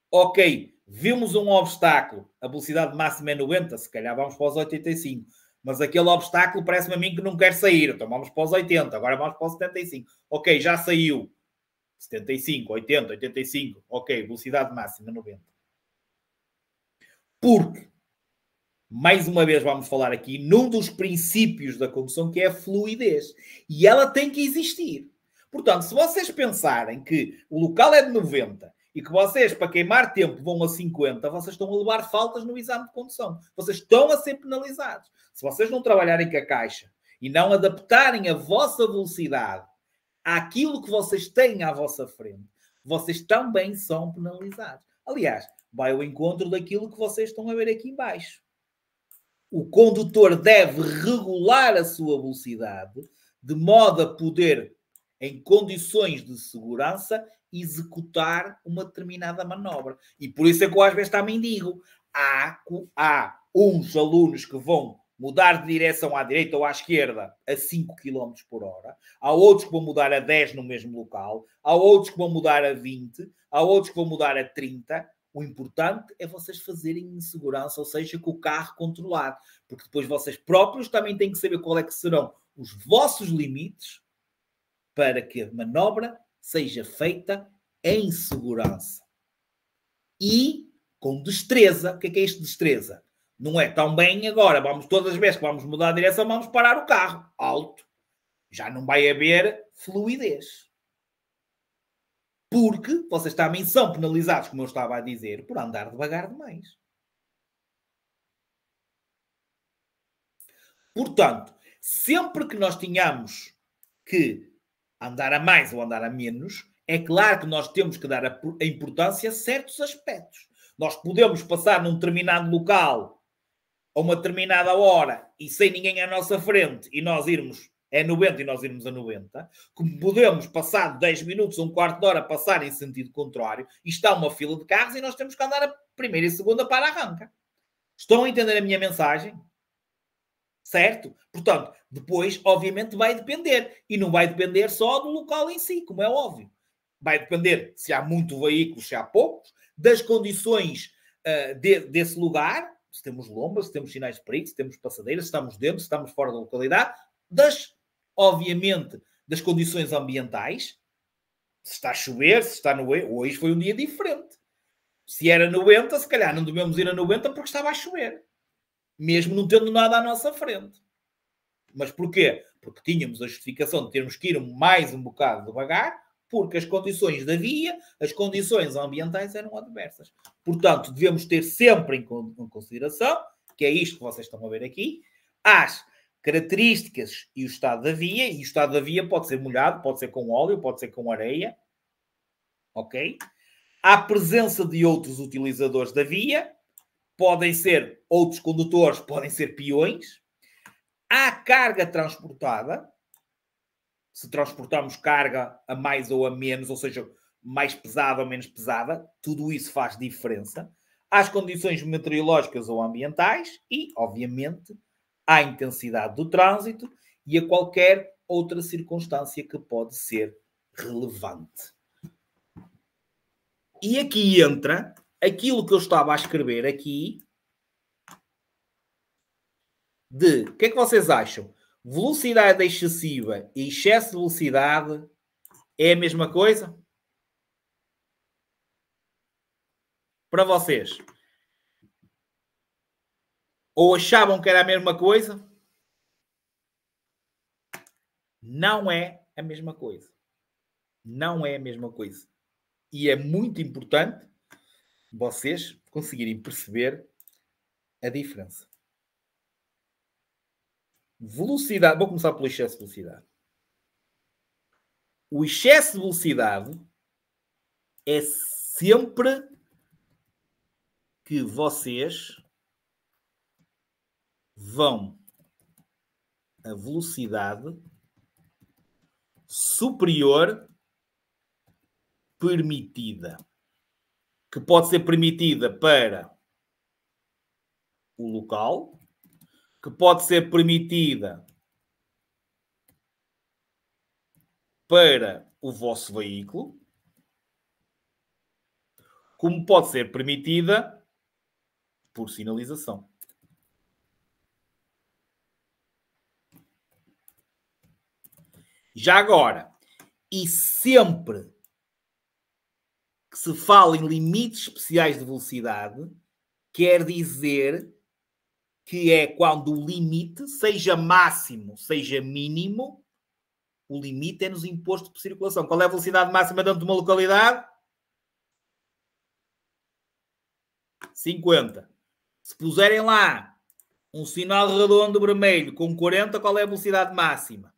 Ok, vimos um obstáculo, a velocidade máxima é 90, se calhar vamos para os 85. Mas aquele obstáculo parece-me a mim que não quer sair, então vamos para os 80, agora vamos para os 75. Ok, já saiu. 75, 80, 85, ok, velocidade máxima 90. Porque, mais uma vez vamos falar aqui num dos princípios da condução, que é a fluidez. E ela tem que existir. Portanto, se vocês pensarem que o local é de 90 e que vocês, para queimar tempo, vão a 50, vocês estão a levar faltas no exame de condução. Vocês estão a ser penalizados. Se vocês não trabalharem com a caixa e não adaptarem a vossa velocidade àquilo que vocês têm à vossa frente, vocês também são penalizados. Aliás, vai ao encontro daquilo que vocês estão a ver aqui em baixo. O condutor deve regular a sua velocidade de modo a poder, em condições de segurança, executar uma determinada manobra. E por isso é que eu às vezes também digo, há uns alunos que vão mudar de direção à direita ou à esquerda a 5 km por hora. Há outros que vão mudar a 10 no mesmo local. Há outros que vão mudar a 20. Há outros que vão mudar a 30. O importante é vocês fazerem em segurança, ou seja, com o carro controlado. Porque depois vocês próprios também têm que saber qual é que serão os vossos limites para que a manobra seja feita em segurança. E com destreza. O que é isto de destreza? Não é tão bem agora. Vamos todas as vezes que vamos mudar a direção, vamos parar o carro. Alto. Já não vai haver fluidez. Porque vocês também são penalizados, como eu estava a dizer, por andar devagar demais. Portanto, sempre que nós tenhamos que andar a mais ou andar a menos, é claro que nós temos que dar a importância a certos aspectos. Nós podemos passar num determinado local a uma determinada hora e sem ninguém à nossa frente e nós irmos a 90 e nós irmos a 90, como podemos passar 10 minutos, um quarto de hora, passar em sentido contrário e está uma fila de carros e nós temos que andar a primeira e segunda para a arranca. Estão a entender a minha mensagem? Certo? Portanto, depois, obviamente, vai depender. E não vai depender só do local em si, como é óbvio. Vai depender se há muito veículo, se há poucos, das condições desse lugar, se temos lombas, se temos sinais de perigo, se temos passadeiras, se estamos dentro, se estamos fora da localidade, obviamente, das condições ambientais, se está a chover, se está no... Hoje foi um dia diferente. Se era 90, se calhar não devemos ir a 90 porque estava a chover. Mesmo não tendo nada à nossa frente. Mas porquê? Porque tínhamos a justificação de termos que ir mais um bocado devagar, porque as condições da via, as condições ambientais eram adversas. Portanto, devemos ter sempre em consideração, que é isto que vocês estão a ver aqui, as características e o estado da via, e o estado da via pode ser molhado, pode ser com óleo, pode ser com areia, ok? Há presença de outros utilizadores da via, podem ser outros condutores, podem ser peões. Há carga transportada, se transportamos carga a mais ou a menos, ou seja, mais pesada ou menos pesada, tudo isso faz diferença. Há as condições meteorológicas ou ambientais e, obviamente, à intensidade do trânsito e a qualquer outra circunstância que pode ser relevante. E aqui entra aquilo que eu estava a escrever aqui de... O que é que vocês acham? Velocidade excessiva e excesso de velocidade é a mesma coisa? Para vocês? Ou achavam que era a mesma coisa? Não é a mesma coisa. Não é a mesma coisa. E é muito importante vocês conseguirem perceber a diferença. Velocidade. Vou começar pelo excesso de velocidade. O excesso de velocidade é sempre que vocês vão a velocidade superior permitida, que pode ser permitida para o local, que pode ser permitida para o vosso veículo, como pode ser permitida por sinalização. Já agora, e sempre que se fala em limites especiais de velocidade, quer dizer que é quando o limite, seja máximo, seja mínimo, o limite é-nos imposto por circulação. Qual é a velocidade máxima dentro de uma localidade? 50. Se puserem lá um sinal redondo vermelho com 40, qual é a velocidade máxima?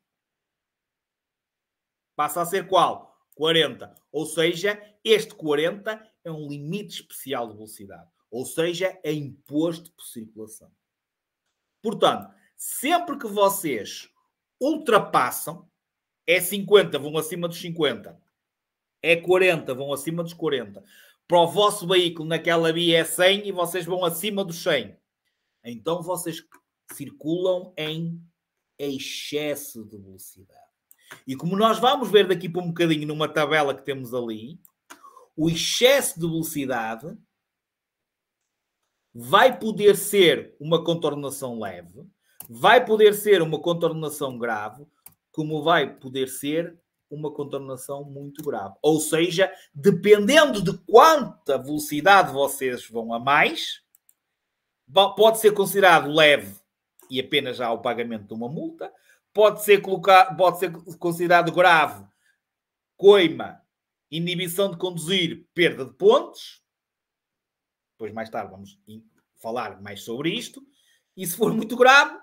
Passa a ser qual? 40. Ou seja, este 40 é um limite especial de velocidade. Ou seja, é imposto por circulação. Portanto, sempre que vocês ultrapassam, é 50, vão acima dos 50. É 40, vão acima dos 40. Para o vosso veículo naquela via é 100 e vocês vão acima dos 100. Então vocês circulam em excesso de velocidade. E como nós vamos ver daqui por um bocadinho numa tabela que temos ali, o excesso de velocidade vai poder ser uma contornação leve, vai poder ser uma contornação grave, como vai poder ser uma contornação muito grave. Ou seja, dependendo de quanta velocidade vocês vão a mais, pode ser considerado leve e apenas já o pagamento de uma multa, pode ser considerado grave, coima, inibição de conduzir, perda de pontos. Depois, mais tarde, vamos falar mais sobre isto. E se for muito grave,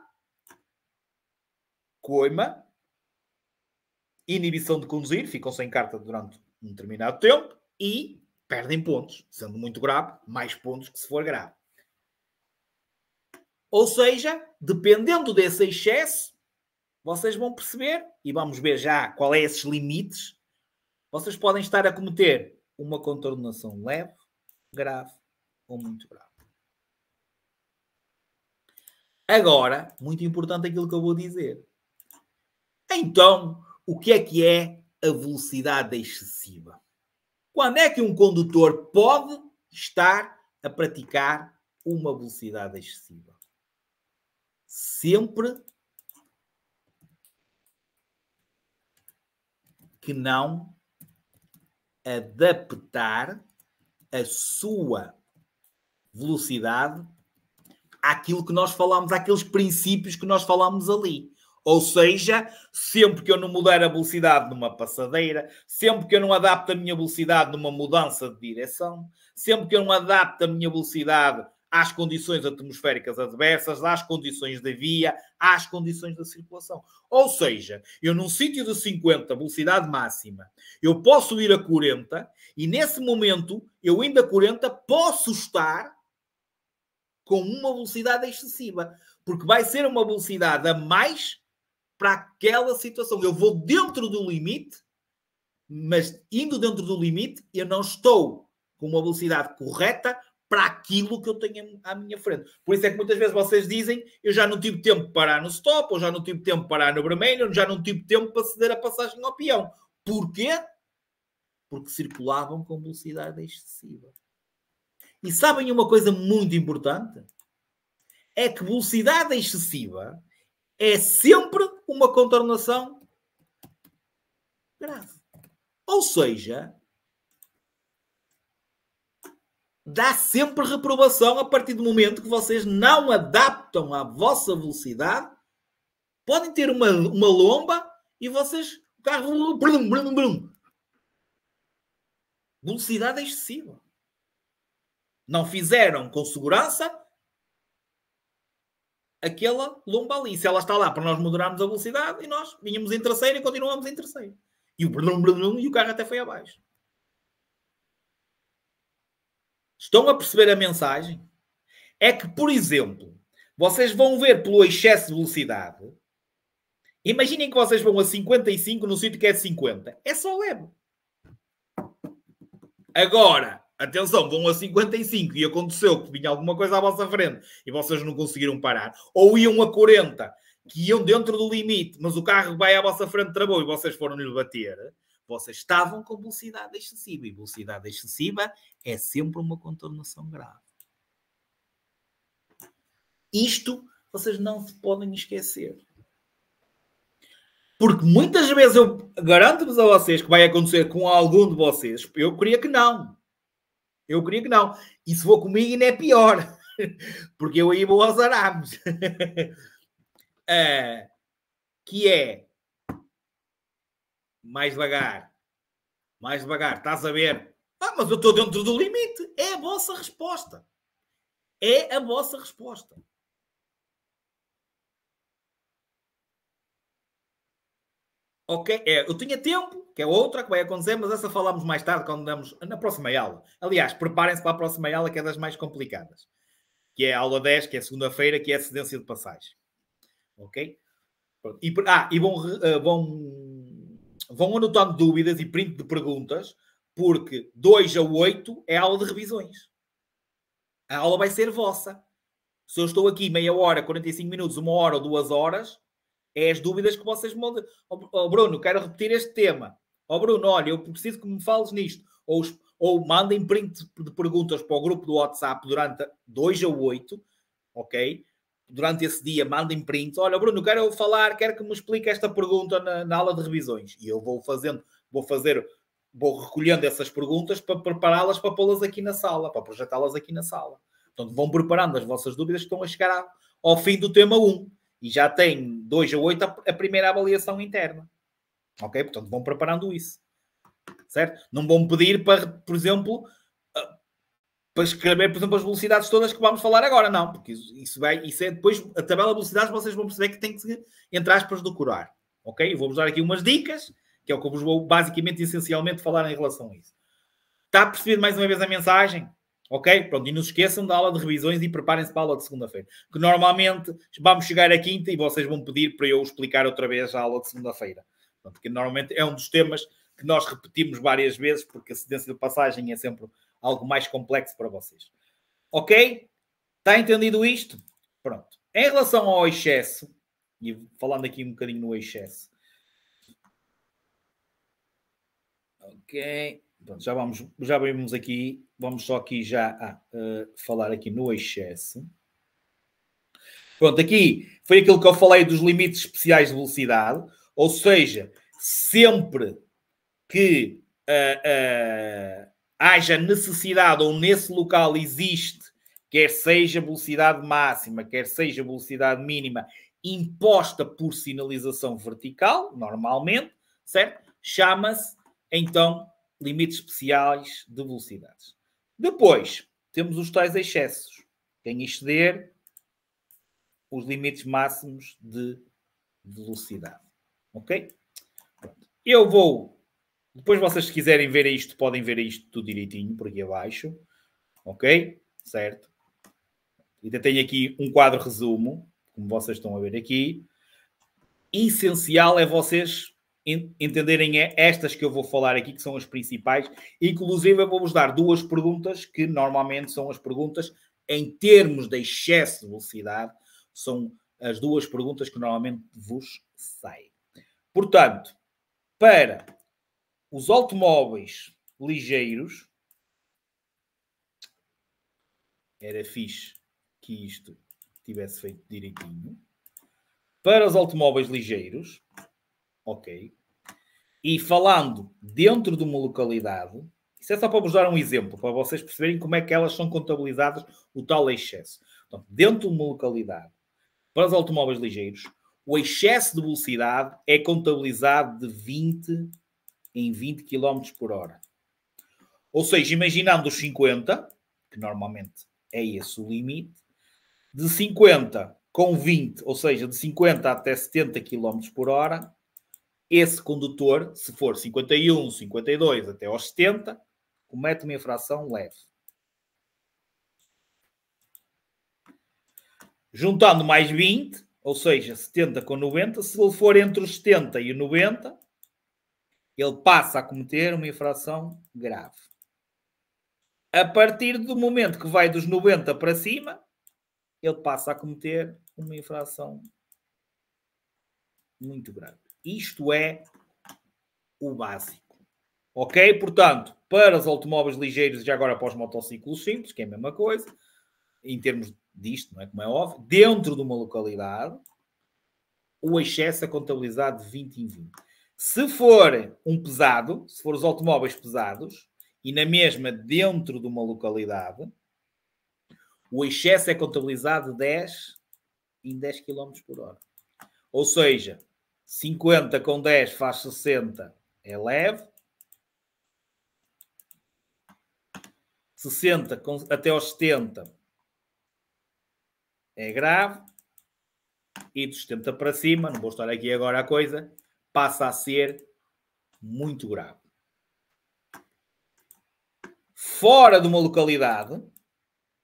coima, inibição de conduzir, ficam sem carta durante um determinado tempo e perdem pontos. Sendo muito grave, mais pontos que se for grave. Ou seja, dependendo desse excesso, vocês vão perceber, e vamos ver já qual é esses limites, vocês podem estar a cometer uma contornação leve, grave ou muito grave. Agora, muito importante aquilo que eu vou dizer. Então, o que é a velocidade excessiva? Quando é que um condutor pode estar a praticar uma velocidade excessiva? Sempre que não adaptar a sua velocidade àquilo que nós falamos, àqueles princípios que nós falamos ali. Ou seja, sempre que eu não mudar a velocidade numa passadeira, sempre que eu não adapto a minha velocidade numa mudança de direção, sempre que eu não adapto a minha velocidade às condições atmosféricas adversas, às condições da via, às condições da circulação. Ou seja, eu num sítio de 50, velocidade máxima, eu posso ir a 40 e nesse momento, eu ainda a 40 posso estar com uma velocidade excessiva, porque vai ser uma velocidade a mais para aquela situação. Eu vou dentro do limite, mas indo dentro do limite, eu não estou com uma velocidade correta para aquilo que eu tenho à minha frente. Por isso é que muitas vezes vocês dizem, eu já não tive tempo para parar no stop, ou já não tive tempo para parar no vermelho, ou já não tive tempo para ceder a passagem ao peão. Porquê? Porque circulavam com velocidade excessiva. E sabem uma coisa muito importante? É que velocidade excessiva é sempre uma contornação grave. Ou seja, dá sempre reprovação a partir do momento que vocês não adaptam à vossa velocidade. Podem ter uma lomba e vocês... O carro... Brum, brum, brum. Velocidade excessiva. Não fizeram com segurança aquela lomba ali. Se ela está lá para nós moderarmos a velocidade e nós vinhamos em terceiro e continuamos em terceiro. E o brum, brum, brum, e o carro até foi abaixo. Estão a perceber a mensagem? É que, por exemplo, vocês vão ver pelo excesso de velocidade. Imaginem que vocês vão a 55 no sítio que é 50. É só leve. Agora, atenção, vão a 55 e aconteceu que vinha alguma coisa à vossa frente e vocês não conseguiram parar. Ou iam a 40, que iam dentro do limite, mas o carro vai à vossa frente, travou e vocês foram-lhe bater. Vocês estavam com velocidade excessiva. E velocidade excessiva é sempre uma contornação grave. Isto vocês não se podem esquecer. Porque muitas vezes eu garanto-vos a vocês que vai acontecer com algum de vocês. Eu queria que não. Eu queria que não. E se for comigo ainda é pior. Porque eu aí vou aos arames. Que é mais devagar. Mais devagar. Estás a ver? Ah, mas eu estou dentro do limite. É a vossa resposta. É a vossa resposta. Ok, eu tinha tempo, que é outra que vai acontecer, mas essa falamos mais tarde quando damos na próxima aula. Aliás, preparem-se para a próxima aula, que é das mais complicadas. Que é a aula 10, que é segunda-feira, que é a cedência de passagem. Ok? E vão anotando dúvidas e print de perguntas, porque 2 a 8 é a aula de revisões. A aula vai ser vossa. Se eu estou aqui meia hora, 45 minutos, 1 hora ou 2 horas... É as dúvidas que vocês me mandam. Oh, Bruno, quero repetir este tema. Oh, Bruno, olha, eu preciso que me fales nisto. Ou mandem print de perguntas para o grupo do WhatsApp durante 2 a 8, ok? Durante esse dia, mandem prints. Olha, Bruno, quero que me explique esta pergunta na aula de revisões. E eu vou recolhendo essas perguntas para prepará-las para pô-las aqui na sala, para projetá-las aqui na sala. Portanto, vão preparando as vossas dúvidas que estão a chegar ao fim do tema 1. E já tem 2 a 8 a primeira avaliação interna. Ok? Portanto, vão preparando isso. Certo? Não vão pedir para, por exemplo, para escrever, por exemplo, as velocidades todas que vamos falar agora. Não, porque isso é depois, a tabela de velocidades, vocês vão perceber que tem que, entre aspas, decorar. Ok? Eu vou-vos dar aqui umas dicas, que é o que eu vos vou, basicamente e essencialmente, falar em relação a isso. Está a perceber mais uma vez a mensagem? Ok? Pronto, e não se esqueçam da aula de revisões e preparem-se para a aula de segunda-feira. Que normalmente vamos chegar à quinta e vocês vão pedir para eu explicar outra vez a aula de segunda-feira. Porque normalmente é um dos temas que nós repetimos várias vezes, porque a cedência de passagem é sempre algo mais complexo para vocês. Ok? Está entendido isto? Pronto. Em relação ao excesso, e falando aqui um bocadinho no excesso. Ok. Pronto, já vimos aqui, vamos só aqui já falar aqui no excesso. Pronto, aqui foi aquilo que eu falei dos limites especiais de velocidade, ou seja, sempre que haja necessidade ou nesse local existe, quer seja velocidade máxima, quer seja velocidade mínima, imposta por sinalização vertical, normalmente, certo? Chama-se, então, limites especiais de velocidades. Depois, temos os tais excessos. Quem exceder os limites máximos de velocidade. Ok? Pronto. Eu vou... Depois vocês, se quiserem ver isto, podem ver isto tudo direitinho, por aqui abaixo. Ok? Certo? E tenho aqui um quadro resumo, como vocês estão a ver aqui. Essencial é vocês entenderem estas que eu vou falar aqui, que são as principais. Inclusive, eu vou-vos dar duas perguntas, que normalmente são as perguntas em termos de excesso de velocidade. São as duas perguntas que normalmente vos saem. Portanto, para os automóveis ligeiros, era fixe que isto tivesse feito direitinho. Para os automóveis ligeiros, ok. E falando dentro de uma localidade, isso é só para vos dar um exemplo, para vocês perceberem como é que elas são contabilizadas, o tal excesso. Então, dentro de uma localidade, para os automóveis ligeiros, o excesso de velocidade é contabilizado de 20 em 20 km por hora. Ou seja, imaginando os 50, que normalmente é esse o limite, de 50 com 20, ou seja, de 50 até 70 km por hora, esse condutor, se for 51, 52 até aos 70, comete uma infração leve. Juntando mais 20, ou seja, 70 com 90, se ele for entre os 70 e o 90, ele passa a cometer uma infração grave. A partir do momento que vai dos 90 para cima, ele passa a cometer uma infração muito grave. Isto é o básico. Ok? Portanto, para os automóveis ligeiros, já agora para os motociclos simples, que é a mesma coisa, em termos disto, não é, como é óbvio, dentro de uma localidade, o excesso é contabilizado de 20 em 20. Se for um pesado, se for os automóveis pesados, e na mesma dentro de uma localidade, o excesso é contabilizado de 10 em 10 km por hora. Ou seja, 50 com 10 faz 60, é leve. 60 até aos 70 é grave. E dos 70 para cima, não vou estar aqui agora a coisa, passa a ser muito grave. Fora de uma localidade,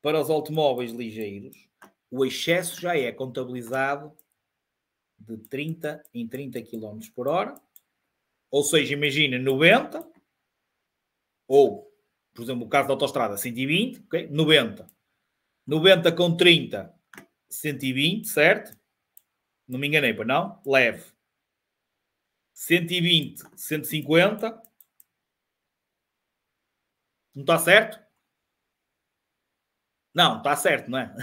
para os automóveis ligeiros, o excesso já é contabilizado de 30 em 30 km por hora. Ou seja, imagina 90, ou, por exemplo, o caso da autostrada, 120, okay? 90. 90 com 30, 120, certo? Não me enganei, para não? Leve. 120, 150. Não está certo? Não, está certo, não é?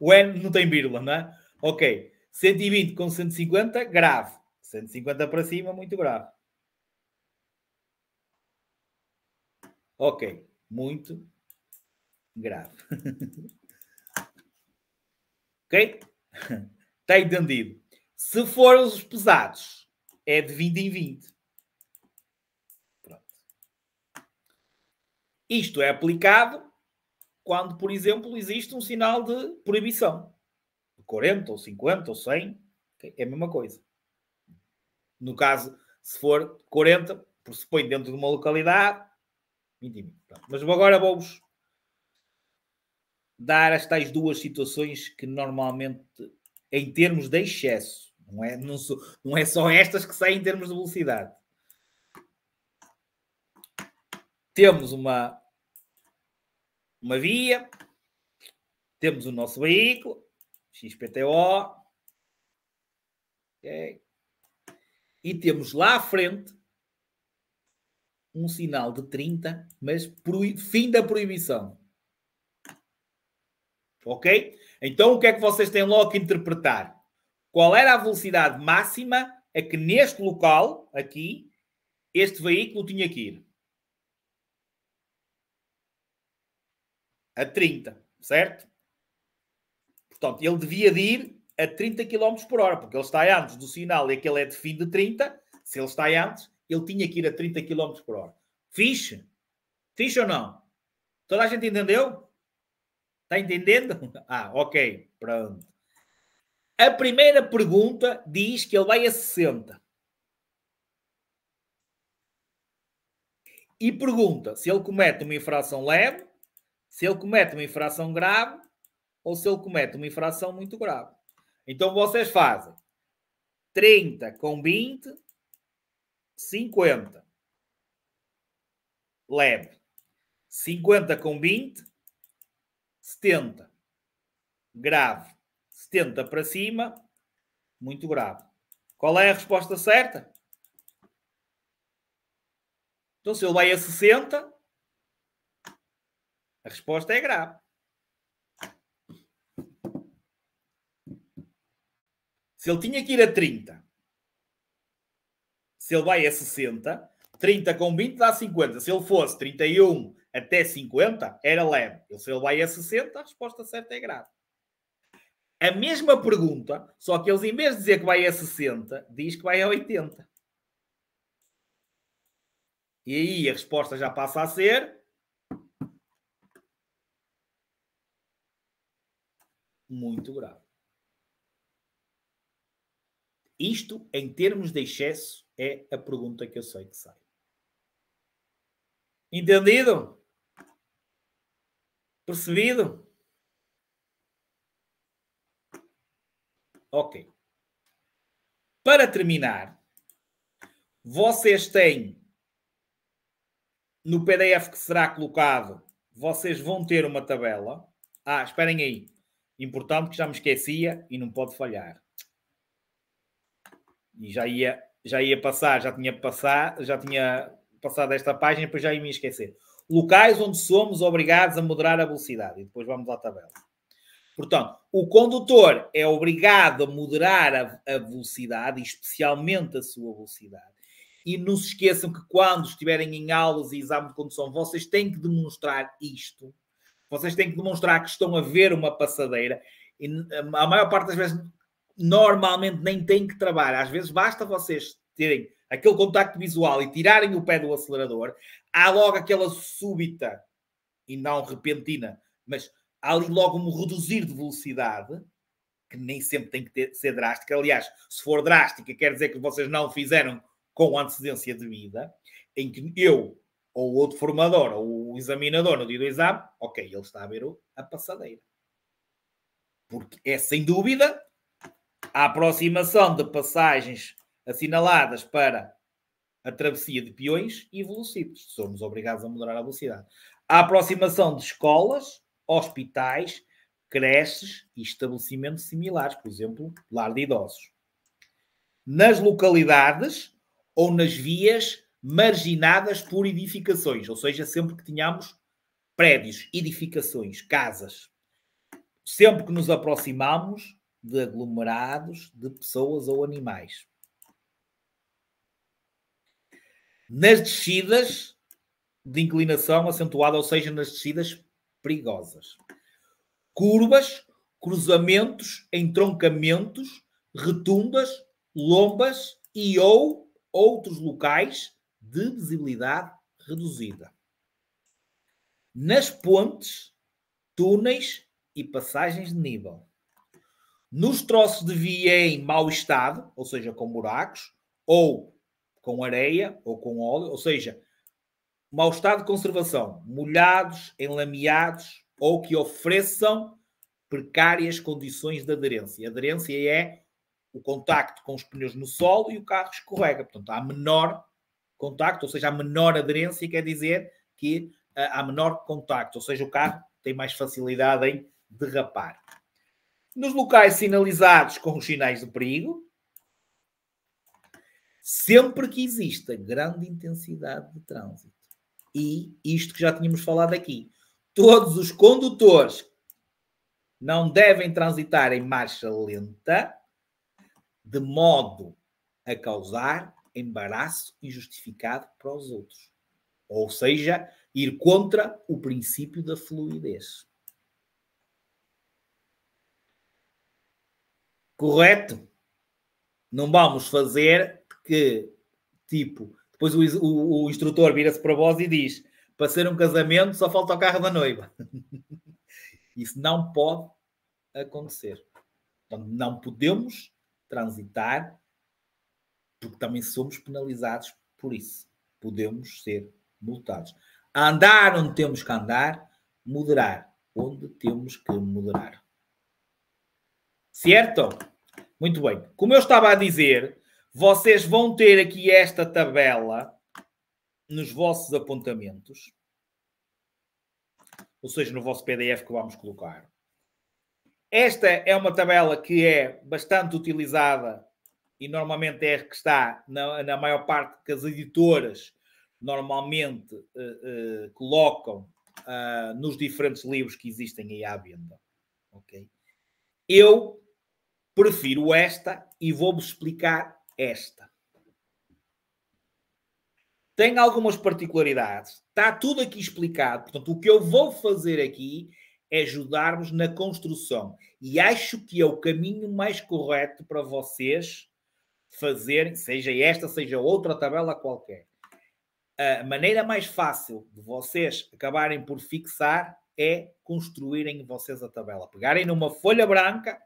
O N não tem vírgula, não é? Ok. 120 com 150, grave. 150 para cima, muito grave. Ok. Muito grave. Ok? Está entendido? Se for os pesados, é de 20 em 20. Pronto. Isto é aplicado quando, por exemplo, existe um sinal de proibição. 40 ou 50 ou 100, okay? É a mesma coisa. No caso, se for 40, pressupõe dentro de uma localidade, 20. Mas agora vou-vos dar as tais duas situações que normalmente, em termos de excesso, não é só estas que saem em termos de velocidade. Temos uma via, temos o nosso veículo, XPTO, okay? E temos lá à frente um sinal de 30, mas fim da proibição. Ok? Então o que é que vocês têm logo que interpretar? Qual era a velocidade máxima a que neste local, aqui, este veículo tinha que ir? a 30, certo? Portanto, ele devia de ir a 30 km por hora, porque ele está antes do sinal e aquele é de fim de 30. Se ele está antes, ele tinha que ir a 30 km por hora. Fixe? Fixe ou não? Toda a gente entendeu? Está entendendo? Ah, ok. Pronto. A primeira pergunta diz que ele vai a 60. E pergunta se ele comete uma infração leve, se ele comete uma infração grave ou se ele comete uma infração muito grave. Então vocês fazem 30 com 20, 50. Leve. 50 com 20, 70. Grave. 70 para cima, muito grave. Qual é a resposta certa? Então, se ele vai a 60, a resposta é grave. Se ele tinha que ir a 30, se ele vai a 60, 30 com 20 dá 50. Se ele fosse 31 até 50, era leve. Se ele vai a 60, a resposta certa é grave. A mesma pergunta, só que eles, em vez de dizer que vai a 60, diz que vai a 80. E aí a resposta já passa a ser muito grave. Isto, em termos de excesso, é a pergunta que eu sei que sai. Entendido? Percebido? Ok. Para terminar, vocês têm no PDF que será colocado, vocês vão ter uma tabela. Ah, esperem aí. Importante que já me esquecia e não pode falhar. E já ia passar, já tinha passado esta página, depois já ia me esquecer. Locais onde somos obrigados a moderar a velocidade. E depois vamos à tabela. Portanto, o condutor é obrigado a moderar a velocidade, especialmente a sua velocidade. E não se esqueçam que quando estiverem em aulas e exame de condução, vocês têm que demonstrar isto. Vocês têm que demonstrar que estão a ver uma passadeira. E a maior parte das vezes, normalmente, nem têm que trabalhar. Às vezes, basta vocês terem aquele contacto visual e tirarem o pé do acelerador. Há logo aquela súbita, e não repentina, mas há ali logo um reduzir de velocidade, que nem sempre tem que ser drástica. Aliás, se for drástica, quer dizer que vocês não fizeram com antecedência devida, em que eu, ou outro formador, ou o examinador no dia do exame, ok, ele está a ver a passadeira. Porque é, sem dúvida, a aproximação de passagens assinaladas para a travessia de peões e velocípedes. Somos obrigados a moderar a velocidade. A aproximação de escolas, hospitais, creches e estabelecimentos similares, por exemplo, lar de idosos. Nas localidades ou nas vias marginadas por edificações, ou seja, sempre que tenhamos prédios, edificações, casas. Sempre que nos aproximamos de aglomerados de pessoas ou animais. Nas descidas de inclinação acentuada, ou seja, nas descidas perigosas. Curvas, cruzamentos, entroncamentos, retundas, lombas e ou outros locais de visibilidade reduzida. Nas pontes, túneis e passagens de nível. Nos troços de via em mau estado, ou seja, com buracos, ou com areia, ou com óleo, ou seja, mau estado de conservação, molhados, enlameados, ou que ofereçam precárias condições de aderência. A aderência é o contacto com os pneus no solo e o carro escorrega. Portanto, há menor contacto, ou seja, há menor aderência, quer dizer que há menor contacto, ou seja, o carro tem mais facilidade em derrapar. Nos locais sinalizados com os sinais de perigo, sempre que exista grande intensidade de trânsito. E isto que já tínhamos falado aqui. Todos os condutores não devem transitar em marcha lenta de modo a causar embaraço injustificado para os outros. Ou seja, Ir contra o princípio da fluidez. Correto? Não vamos fazer que, tipo, depois o instrutor vira-se para vós e diz: para ser um casamento só falta o carro da noiva. Isso não pode acontecer. Então, não podemos transitar, porque também somos penalizados por isso. Podemos ser multados. Andar onde temos que andar, moderar onde temos que moderar. Certo? Muito bem. Como eu estava a dizer, vocês vão ter aqui esta tabela nos vossos apontamentos. Ou seja, no vosso PDF que vamos colocar. Esta é uma tabela que é bastante utilizada e normalmente é que está na maior parte que as editoras normalmente colocam nos diferentes livros que existem aí à venda. Ok? Eu prefiro esta e vou-vos explicar esta. Tem algumas particularidades. Está tudo aqui explicado. Portanto, o que eu vou fazer aqui é ajudar-vos na construção. E acho que é o caminho mais correto para vocês fazerem, seja esta, seja outra tabela qualquer. A maneira mais fácil de vocês acabarem por fixar é construírem vocês a tabela. Pegarem numa folha branca.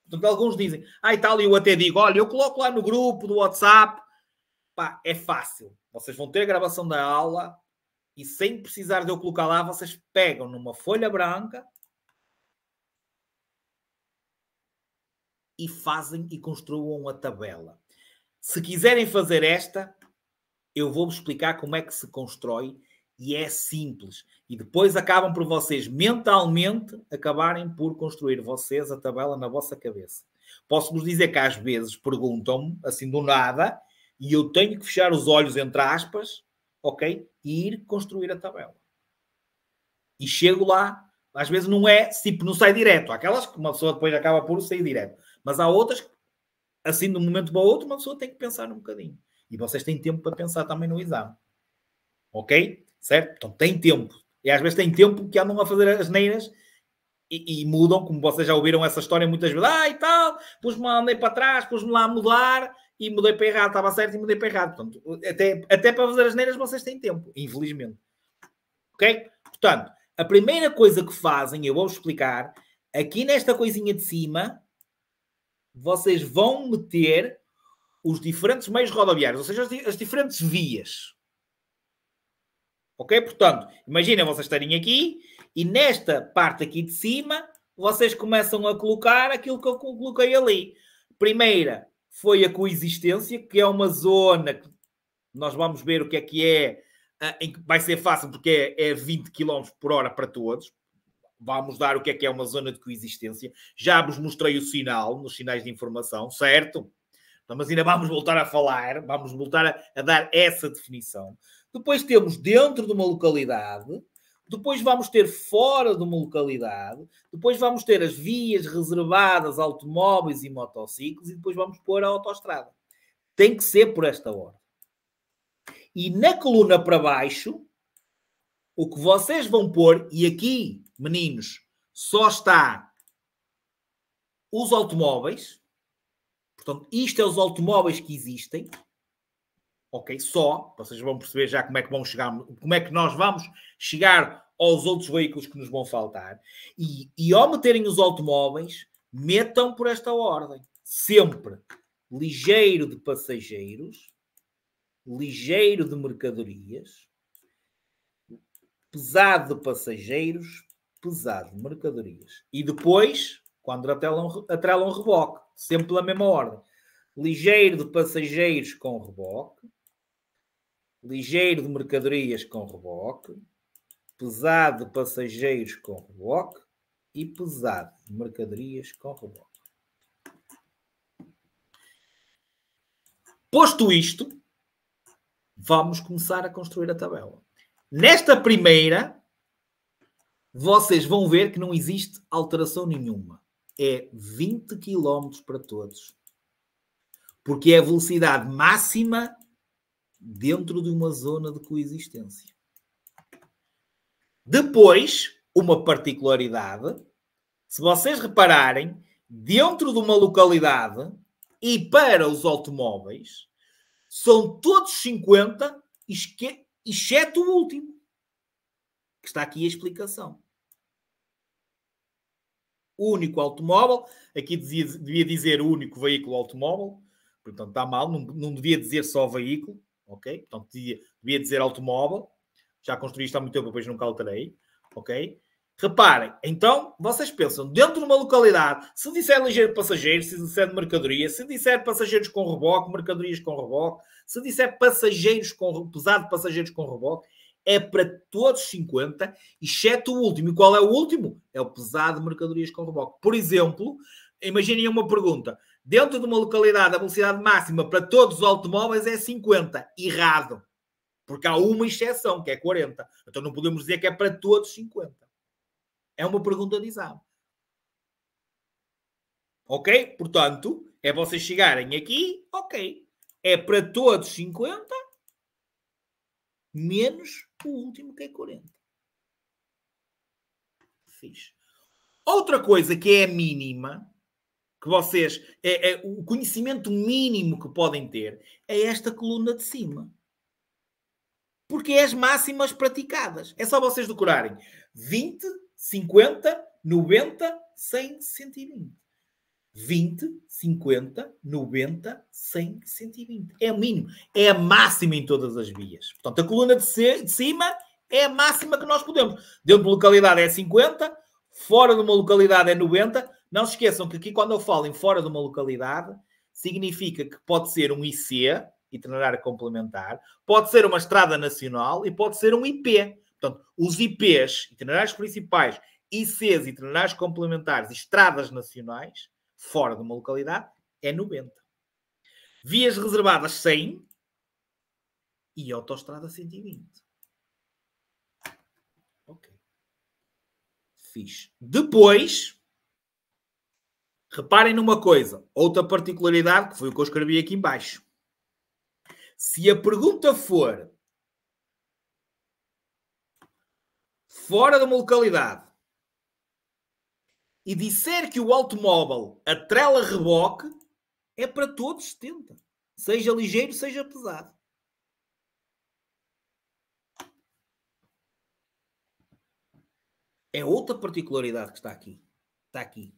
Portanto, alguns dizem, e tal, e eu até digo, olha, eu coloco lá no grupo do WhatsApp. Pá, é fácil. Vocês vão ter a gravação da aula e sem precisar de eu colocar lá, vocês pegam numa folha branca e fazem e construam a tabela. Se quiserem fazer esta, eu vou-vos explicar como é que se constrói e é simples. E depois acabam por vocês mentalmente acabarem por construir vocês a tabela na vossa cabeça. Posso-vos dizer que às vezes perguntam-me, assim do nada, e eu tenho que fechar os olhos, entre aspas, ok? E ir construir a tabela. E chego lá, às vezes não é, tipo, não sai direto. Há aquelas que uma pessoa depois acaba por sair direto. Mas há outras que, assim, de um momento para o outro, uma pessoa tem que pensar um bocadinho. E vocês têm tempo para pensar também no exame. Ok? Certo? Então tem tempo. E às vezes tem tempo que andam a fazer as neiras e mudam, como vocês já ouviram essa história muitas vezes. E tal, pus-me lá, andei para trás, pus-me lá a mudar e mudei para errado. Estava certo e mudei para errado. Portanto, até para fazer as neiras vocês têm tempo, infelizmente. Ok? Portanto, a primeira coisa que fazem, eu vou-vos explicar, aqui nesta coisinha de cima, vocês vão meter os diferentes meios rodoviários, ou seja, as diferentes vias. Ok? Portanto, imaginem vocês estarem aqui e nesta parte aqui de cima vocês começam a colocar aquilo que eu coloquei ali. Primeira foi a coexistência, que é uma zona que nós vamos ver o que é, em que vai ser fácil porque é 20 km por hora para todos. Vamos dar o que é uma zona de coexistência. Já vos mostrei o sinal, nos sinais de informação, certo? Mas ainda vamos voltar a falar, vamos voltar a dar essa definição. Depois temos dentro de uma localidade, depois vamos ter fora de uma localidade, depois vamos ter as vias reservadas a automóveis e motociclos e depois vamos pôr a autoestrada. Tem que ser por esta ordem. E na coluna para baixo, o que vocês vão pôr, e aqui, meninos, só está os automóveis. Portanto, isto é os automóveis que existem. Ok? Só. Vocês vão perceber já como é que vão chegar, como é que nós vamos chegar aos outros veículos que nos vão faltar. E ao meterem os automóveis, metam por esta ordem. Sempre ligeiro de passageiros, ligeiro de mercadorias, pesado de passageiros, pesado de mercadorias. E depois, quando atrelam reboque, sempre pela mesma ordem. Ligeiro de passageiros com reboque, ligeiro de mercadorias com reboque, pesado de passageiros com reboque e pesado de mercadorias com reboque. Posto isto, vamos começar a construir a tabela. Nesta primeira, vocês vão ver que não existe alteração nenhuma. É 20 km para todos. Porque é a velocidade máxima dentro de uma zona de coexistência. Depois, uma particularidade, se vocês repararem, dentro de uma localidade e para os automóveis, são todos 50, exceto o último, que está aqui a explicação. O único automóvel, aqui devia dizer o único veículo automóvel, portanto está mal, não devia dizer só veículo, ok? Portanto devia dizer automóvel, já construí isto há muito tempo, depois nunca alterei, ok? Reparem, então, vocês pensam, dentro de uma localidade, se disser ligeiro passageiro, se disser de mercadoria, se disser passageiros com reboque, mercadorias com reboque, se disser pesado passageiros com reboque, é para todos 50, exceto o último. E qual é o último? É o pesado de mercadorias com reboque. Por exemplo, imaginem uma pergunta. Dentro de uma localidade, a velocidade máxima para todos os automóveis é 50. Errado. Porque há uma exceção, que é 40. Então não podemos dizer que é para todos 50. É uma pergunta de exame. Ok? Portanto, é vocês chegarem aqui, ok. É para todos 50, menos o último, que é 40. Fixe. Outra coisa que é a mínima, que vocês... É o conhecimento mínimo que podem ter, é esta coluna de cima. Porque é as máximas praticadas. É só vocês decorarem 20, 50, 90, 100, 120. 20, 50, 90, 100, 120. É o mínimo. É a máxima em todas as vias. Portanto, a coluna de cima é a máxima que nós podemos. Dentro de uma localidade é 50, fora de uma localidade é 90. Não se esqueçam que aqui, quando eu falo em fora de uma localidade, significa que pode ser um IC, itinerário complementar, pode ser uma estrada nacional e pode ser um IP. Portanto, os IPs, itinerários principais, ICs, itinerários complementares e estradas nacionais, fora de uma localidade, é 90. Vias reservadas 100 e autoestrada 120. Ok. Fixe. Depois, reparem numa coisa, outra particularidade, que foi o que eu escrevi aqui em baixo. Se a pergunta for fora de uma localidade e disser que o automóvel atrela reboque, é para todos 70. Seja ligeiro, seja pesado. É outra particularidade que está aqui. Está aqui.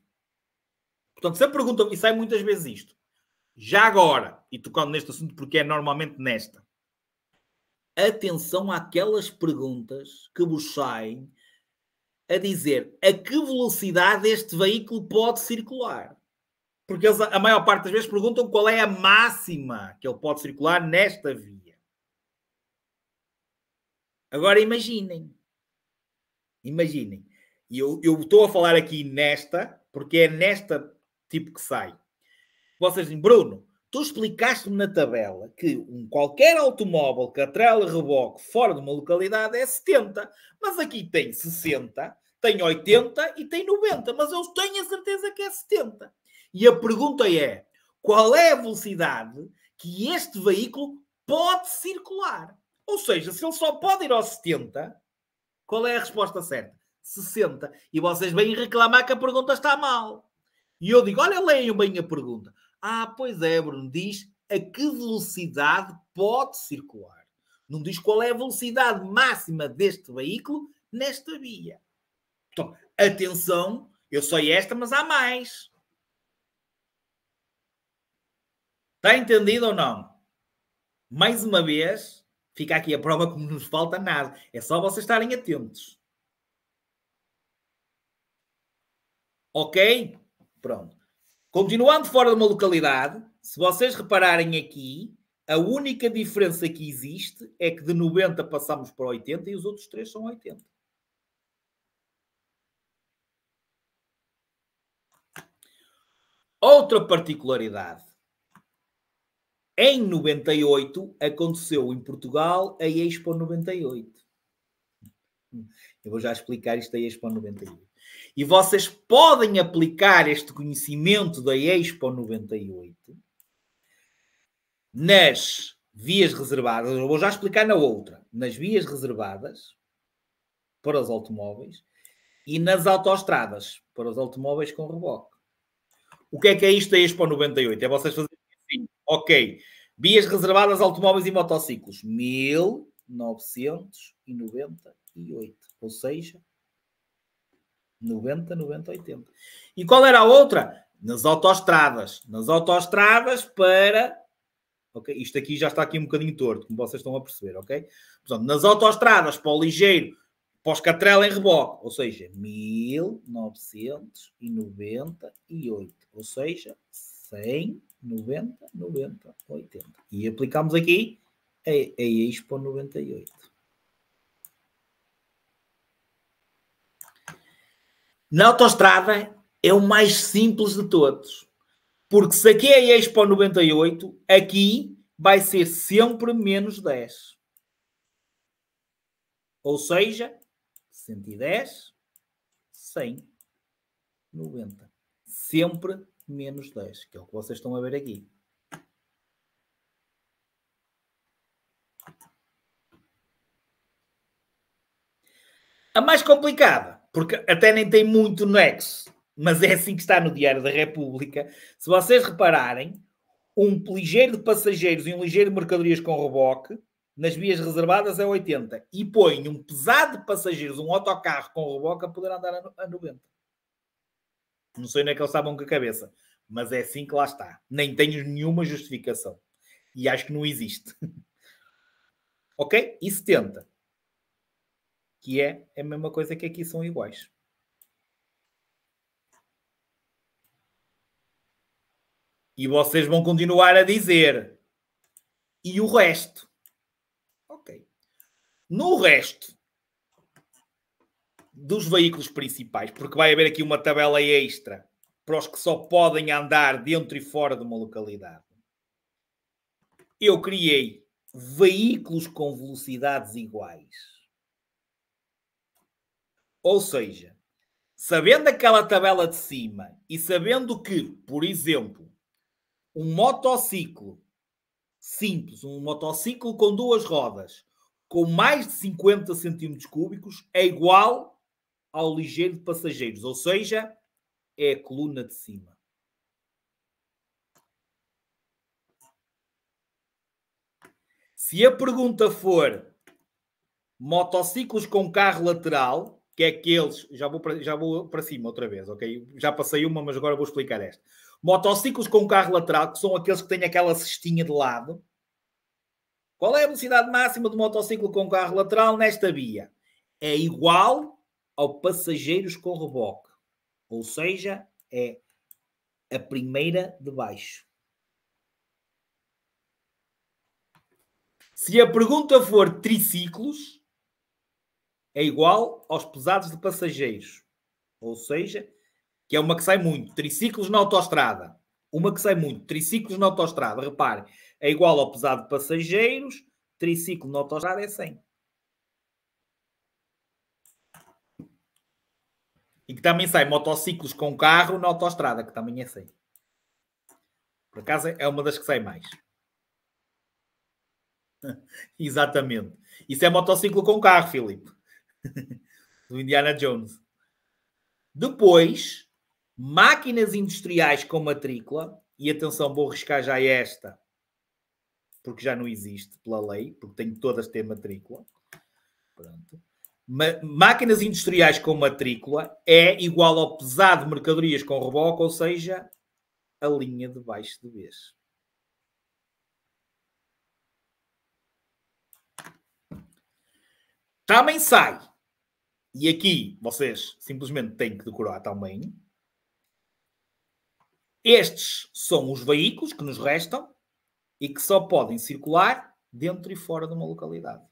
Portanto, se a pergunta... E sai muitas vezes isto. Já agora, e tocando neste assunto porque é normalmente nesta, atenção àquelas perguntas que vos saem a dizer a que velocidade este veículo pode circular. Porque eles, a maior parte das vezes, perguntam qual é a máxima que ele pode circular nesta via. Agora imaginem. Imaginem. E eu estou a falar aqui nesta, porque é nesta tipo que sai. Vocês dizem, Bruno, tu explicaste-me na tabela que qualquer automóvel que atrela reboque fora de uma localidade é 70. Mas aqui tem 60, tem 80 e tem 90. Mas eu tenho a certeza que é 70. E a pergunta é, qual é a velocidade que este veículo pode circular? Ou seja, se ele só pode ir aos 70, qual é a resposta certa? 60. E vocês vêm reclamar que a pergunta está mal. E eu digo, olha, leiam bem a pergunta. Ah, pois é, Bruno, diz a que velocidade pode circular. Não diz qual é a velocidade máxima deste veículo nesta via. Então, atenção, eu sei esta, mas há mais. Está entendido ou não? Mais uma vez, fica aqui a prova que não nos falta nada. É só vocês estarem atentos. Ok? Pronto. Continuando fora de uma localidade, se vocês repararem aqui, a única diferença que existe é que de 90 passamos para 80 e os outros 3 são 80. Outra particularidade. Em 98 aconteceu em Portugal a Expo 98. Eu vou já explicar isto da Expo 98. E vocês podem aplicar este conhecimento da Expo 98 nas vias reservadas. Eu vou já explicar na outra. Nas vias reservadas, para os automóveis e nas autoestradas para os automóveis com reboque. O que é isto da Expo 98? É vocês fazerem assim, ok, vias reservadas a automóveis e motociclos, 1998, ou seja, 90, 90, 80. E qual era a outra? Nas autoestradas para... Ok, isto aqui já está aqui um bocadinho torto, como vocês estão a perceber, ok? Portanto, nas autoestradas para o ligeiro, para os catrela em reboque, ou seja, 1998, ou seja, 100, 90, 90, 80. E aplicamos aqui a Expo 98. Na autoestrada é o mais simples de todos. Porque se aqui é a Expo 98, aqui vai ser sempre menos 10. Ou seja, 110, 100, 90. Sempre menos 10, que é o que vocês estão a ver aqui. A mais complicada, porque até nem tem muito nexo, mas é assim que está no Diário da República. Se vocês repararem, um ligeiro de passageiros e um ligeiro de mercadorias com reboque, nas vias reservadas é 80. E põe um pesado de passageiros, um autocarro com reboque, a poder andar a 90. Não sei onde é que eles estavam com a cabeça, mas é assim que lá está. Nem tenho nenhuma justificação. E acho que não existe. Ok? E 70. Que é a mesma coisa que aqui são iguais. E vocês vão continuar a dizer. E o resto? Ok. No resto dos veículos principais, porque vai haver aqui uma tabela extra para os que só podem andar dentro e fora de uma localidade. Eu criei veículos com velocidades iguais. Ou seja, sabendo aquela tabela de cima e sabendo que, por exemplo, um motociclo simples, um motociclo com duas rodas, com mais de 50 centímetros cúbicos, é igual ao ligeiro de passageiros, ou seja, é a coluna de cima. Se a pergunta for motociclos com carro lateral, que é aqueles... Já vou para cima outra vez, ok? Já passei uma, mas agora vou explicar esta. Motociclos com carro lateral, que são aqueles que têm aquela cestinha de lado. Qual é a velocidade máxima do motociclo com carro lateral nesta via? É igual ao passageiros com reboque. Ou seja, é a primeira de baixo. Se a pergunta for triciclos, é igual aos pesados de passageiros. Ou seja, que é uma que sai muito. Triciclos na autoestrada. Uma que sai muito. Triciclos na autoestrada. Repare, é igual ao pesado de passageiros. Triciclo na autoestrada é 100. E que também sai motociclos com carro na autoestrada, que também é 100. Por acaso é uma das que sai mais. Exatamente. Isso é motociclo com carro, Filipe. Do Indiana Jones. Depois, máquinas industriais com matrícula. E atenção, vou arriscar já esta. Porque já não existe pela lei. Porque tem todas ter matrícula. Pronto. Máquinas industriais com matrícula é igual ao pesado de mercadorias com reboque, ou seja, a linha de baixo de vez. Também sai. E aqui vocês simplesmente têm que decorar também. Estes são os veículos que nos restam e que só podem circular dentro e fora de uma localidade.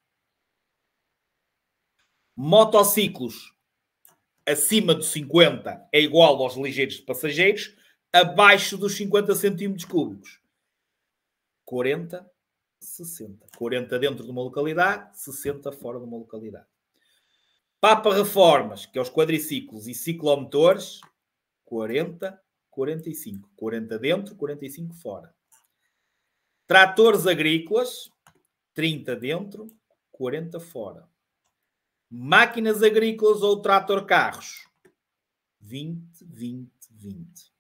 Motociclos acima dos 50 é igual aos ligeiros de passageiros, abaixo dos 50 centímetros cúbicos. 40, 60. 40 dentro de uma localidade, 60 fora de uma localidade. Papa reformas, que é os quadriciclos e ciclomotores, 40, 45. 40 dentro, 45 fora. Tratores agrícolas, 30 dentro, 40 fora. Máquinas agrícolas ou trator-carros? 20, 20, 20.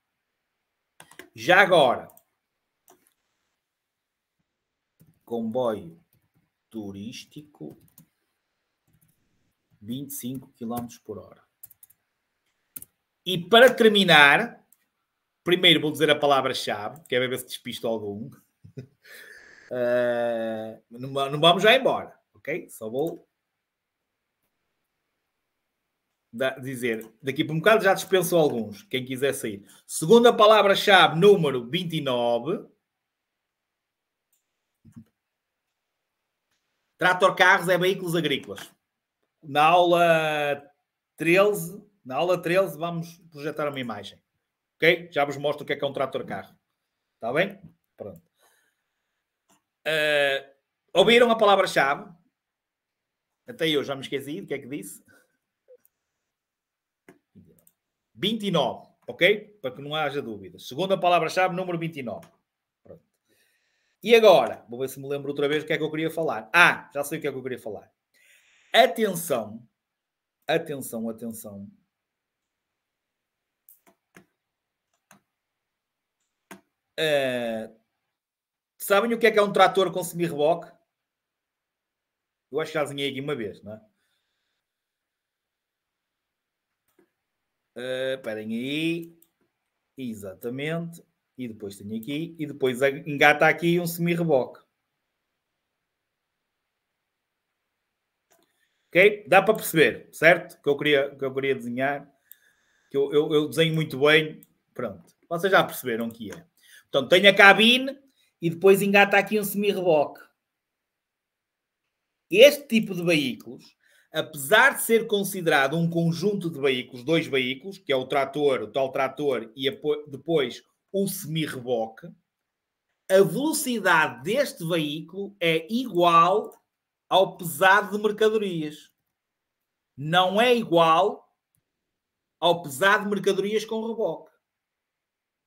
Já agora, comboio turístico, 25 km por hora. E para terminar, primeiro vou dizer a palavra-chave, que é ver se despisto algum. Não vamos já embora, ok? Só vou dizer, daqui para um bocado já dispenso alguns, quem quiser sair. Segunda palavra-chave, número 29. Trator-carros é veículos agrícolas. Na aula 13, vamos projetar uma imagem. Ok? Já vos mostro o que é um trator-carro. Está bem? Pronto. Ouviram a palavra-chave? Até eu já me esqueci do que é que disse. 29, ok? Para que não haja dúvidas. Segunda palavra-chave, número 29. Pronto. E agora, vou ver se me lembro outra vez o que é que eu queria falar. Já sei o que é que eu queria falar. Atenção. Atenção, atenção. Sabem o que é um trator com semi-reboque? Eu acho que já desenhei aqui uma vez, não é? Esperem aí. Exatamente. E depois tenho aqui. E depois engata aqui um semi-reboque. Ok? Dá para perceber, certo? Que eu queria desenhar. Que eu desenho muito bem. Pronto. Vocês já perceberam o que é. Portanto, tenho a cabine e depois engata aqui um semi-reboque. Este tipo de veículos, apesar de ser considerado um conjunto de veículos, dois veículos, que é o trator, o tal trator, e depois o semi-reboque, a velocidade deste veículo é igual ao pesado de mercadorias. Não é igual ao pesado de mercadorias com reboque.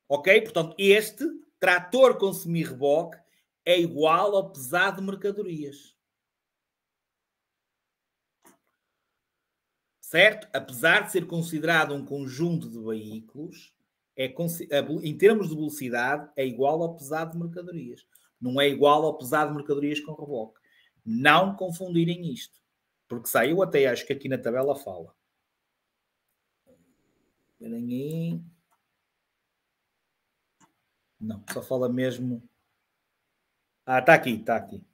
Ok? Portanto, este trator com semi-reboque é igual ao pesado de mercadorias. Certo? Apesar de ser considerado um conjunto de veículos, em termos de velocidade, é igual ao pesado de mercadorias. Não é igual ao pesado de mercadorias com reboque. Não confundirem isto. Porque saiu até, acho que aqui na tabela fala. Esperem aí. Não, só fala mesmo... está aqui, está aqui.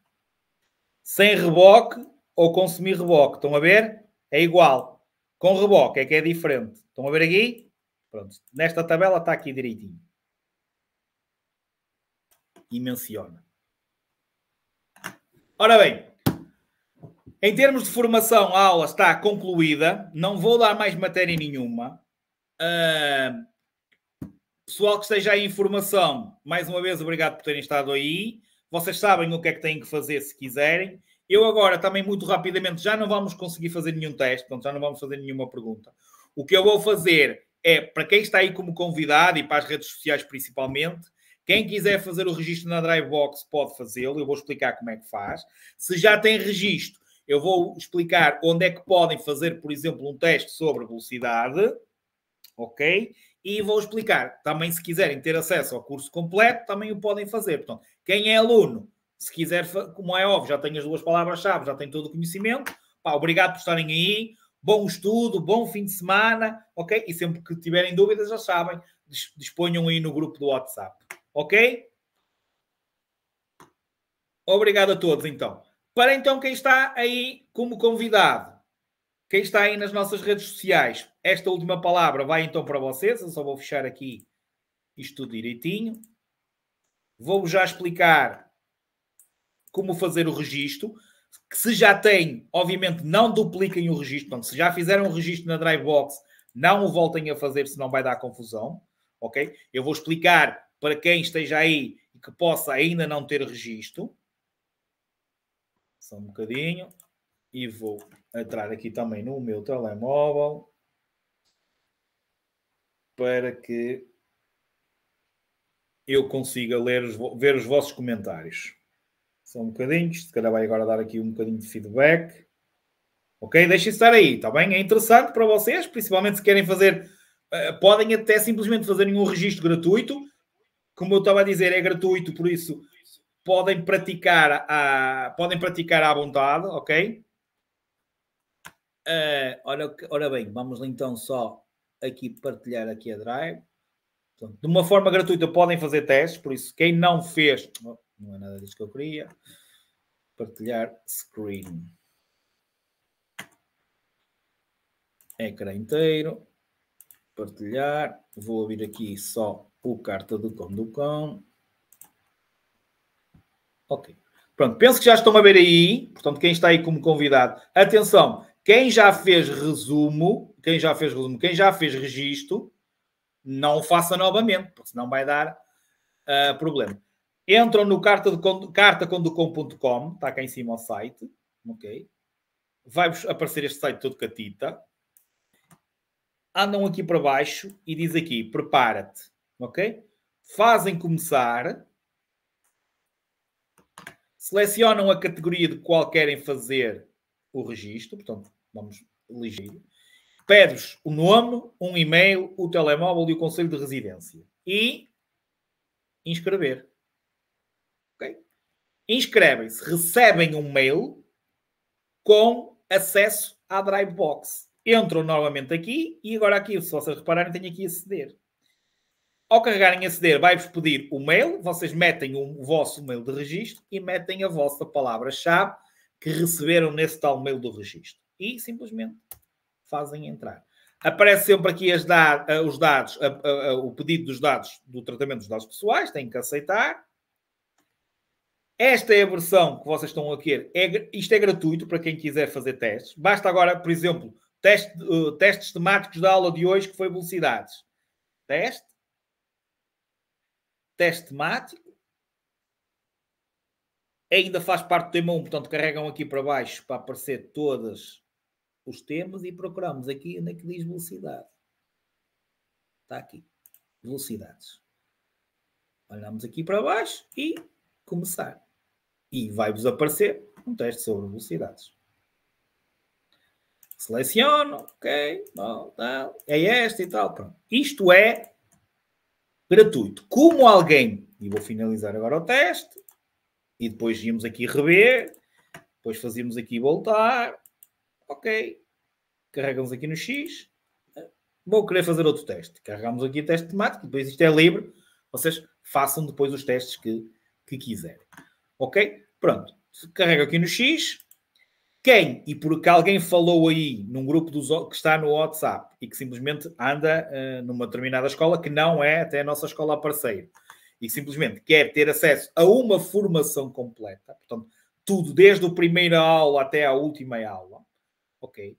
Sem reboque ou com semi-reboque. Estão a ver? É igual. Com reboque é que é diferente. Estão a ver aqui? Pronto. Nesta tabela está aqui direitinho. E menciona. Ora bem, em termos de formação, a aula está concluída. Não vou dar mais matéria nenhuma. Pessoal que esteja aí em formação, mais uma vez, obrigado por terem estado aí. Vocês sabem o que é que têm que fazer se quiserem. Eu agora, também muito rapidamente, já não vamos conseguir fazer nenhum teste, portanto, já não vamos fazer nenhuma pergunta. O que eu vou fazer é, para quem está aí como convidado e para as redes sociais principalmente, quem quiser fazer o registro na Drivebox pode fazê-lo. Eu vou explicar como é que faz. Se já tem registro, eu vou explicar onde é que podem fazer, por exemplo, um teste sobre velocidade. Ok? E vou explicar. Também, se quiserem ter acesso ao curso completo, também o podem fazer. Portanto, quem é aluno, se quiser, como é óbvio, já tem as duas palavras-chave, já tem todo o conhecimento. Obrigado por estarem aí. Bom estudo, bom fim de semana. Ok? E sempre que tiverem dúvidas, já sabem, disponham aí no grupo do WhatsApp. Ok? Obrigado a todos, então. Para então quem está aí como convidado, quem está aí nas nossas redes sociais, esta última palavra vai então para vocês. Eu só vou fechar aqui isto tudo direitinho. Vou-vos já explicar como fazer o registro. Que se já têm, obviamente, não dupliquem o registro. Então, se já fizeram o registro na Drivebox, não o voltem a fazer, senão vai dar confusão. Ok? Eu vou explicar para quem esteja aí e que possa ainda não ter registro. Só um bocadinho. E vou entrar aqui também no meu telemóvel para que eu consiga ver os vossos comentários. Só um bocadinho, se calhar vai agora dar aqui um bocadinho de feedback. Ok? Deixem estar aí, está bem? É interessante para vocês, principalmente se querem fazer... podem até simplesmente fazerem um registro gratuito. Como eu estava a dizer, é gratuito, por isso podem praticar à vontade, ok? Ora bem, vamos então só aqui partilhar aqui a Drive. Portanto, de uma forma gratuita podem fazer testes, por isso quem não fez... não é nada disso que eu queria. Partilhar screen. Ecrã inteiro. Partilhar. Vou abrir aqui só o carta do cão. Ok. Pronto, penso que já estão a ver aí. Portanto, quem está aí como convidado, atenção, quem já fez resumo, quem já fez registro, não o faça novamente, porque senão vai dar problema. Entram no cartaconducom.com, está cá em cima o site, ok? Vai-vos aparecer este site todo catita. Andam aqui para baixo e diz aqui, prepara-te, ok? Fazem começar, selecionam a categoria de qual querem fazer o registro, portanto, vamos elegir. Pede-vos o nome, um e-mail, o telemóvel e o conselho de residência. E inscrever. Ok? Inscrevem-se, recebem um mail com acesso à Dropbox. Entram novamente aqui e agora aqui, se vocês repararem, tenho aqui aceder. Ao carregarem aceder, vai-vos pedir o mail, vocês metem o vosso mail de registro e metem a vossa palavra-chave que receberam nesse tal mail do registro. E simplesmente fazem entrar. Aparece sempre aqui os dados, o pedido dos dados do tratamento dos dados pessoais, têm que aceitar. Esta é a versão que vocês estão a querer. Isto é gratuito para quem quiser fazer testes. Basta agora, por exemplo, testes temáticos da aula de hoje, que foi velocidades. Teste temático. Ainda faz parte do tema 1, portanto, carregam aqui para baixo para aparecer todos os temas e procuramos aqui onde é que diz velocidade. Está aqui. Velocidades. Olhamos aqui para baixo e começar. E vai-vos aparecer um teste sobre velocidades. Seleciono, ok, bom, tal, é este e tal. Pronto. Isto é gratuito. Como alguém, e vou finalizar agora o teste, e depois íamos aqui rever, depois fazíamos aqui voltar, ok, carregamos aqui no X, vou querer fazer outro teste. Carregamos aqui o teste temático, depois isto é livre, vocês façam depois os testes que quiserem. Ok? Pronto. Carrego aqui no X. E porque alguém falou aí num grupo que está no WhatsApp e que simplesmente anda numa determinada escola que não é até a nossa escola parceira e que simplesmente quer ter acesso a uma formação completa, portanto, tudo desde a primeira aula até a última aula, ok?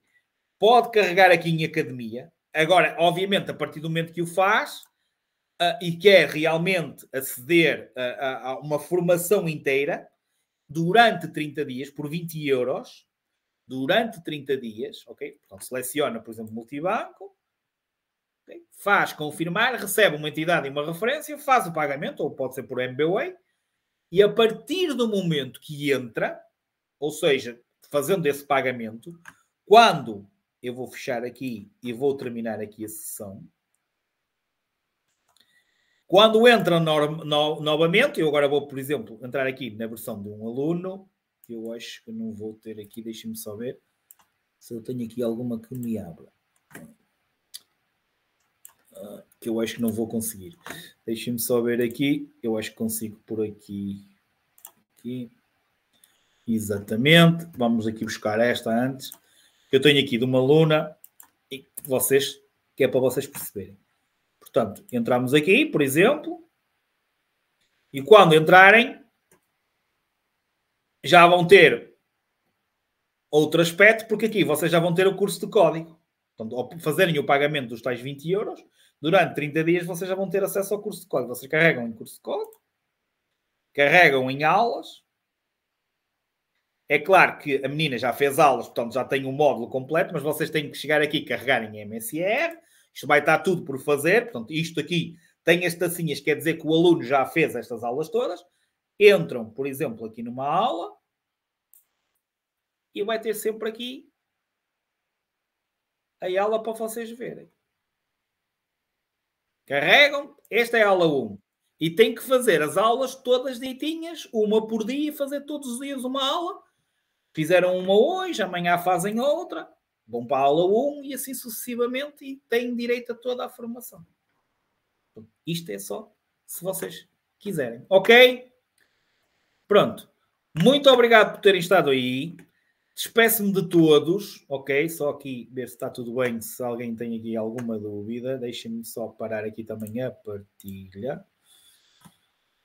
Pode carregar aqui em academia. Agora, obviamente, a partir do momento que o faz e quer realmente aceder a uma formação inteira, durante 30 dias, por 20 euros, durante 30 dias, ok? Portanto, seleciona, por exemplo, multibanco, okay? Faz confirmar, recebe uma entidade e uma referência, faz o pagamento, ou pode ser por MBWay, e a partir do momento que entra, ou seja, fazendo esse pagamento, quando eu vou fechar aqui e vou terminar aqui a sessão, quando entra novamente, eu agora vou, por exemplo, entrar aqui na versão de um aluno, que eu acho que não vou ter aqui, deixem-me só ver se eu tenho aqui alguma que me abra. Que eu acho que não vou conseguir. Deixem-me só ver aqui, eu acho que consigo por aqui. Aqui. Exatamente. Vamos aqui buscar esta antes. Eu tenho aqui de uma aluna, e que é para vocês perceberem. Portanto, entramos aqui, por exemplo, e quando entrarem, já vão ter outro aspecto, porque aqui vocês já vão ter o curso de código. Portanto, ao fazerem o pagamento dos tais 20 euros, durante 30 dias vocês já vão ter acesso ao curso de código. Vocês carregam em curso de código, carregam em aulas. É claro que a menina já fez aulas, portanto já tem um módulo completo, mas vocês têm que chegar aqui e carregar em MSR. Isto vai estar tudo por fazer. Portanto, isto aqui tem as tacinhas, quer dizer que o aluno já fez estas aulas todas. Entram, por exemplo, aqui numa aula e vai ter sempre aqui a aula para vocês verem. Carregam, esta é a aula 1. E tem que fazer as aulas todas direitinhas, uma por dia, fazer todos os dias uma aula. Fizeram uma hoje, amanhã fazem outra, vão para a aula 1 e assim sucessivamente e têm direito a toda a formação. Isto é só se vocês quiserem. Ok? Pronto. Muito obrigado por terem estado aí. Despeço-me de todos, ok? Só aqui ver se está tudo bem, se alguém tem aqui alguma dúvida. Deixem-me só parar aqui também a partilha.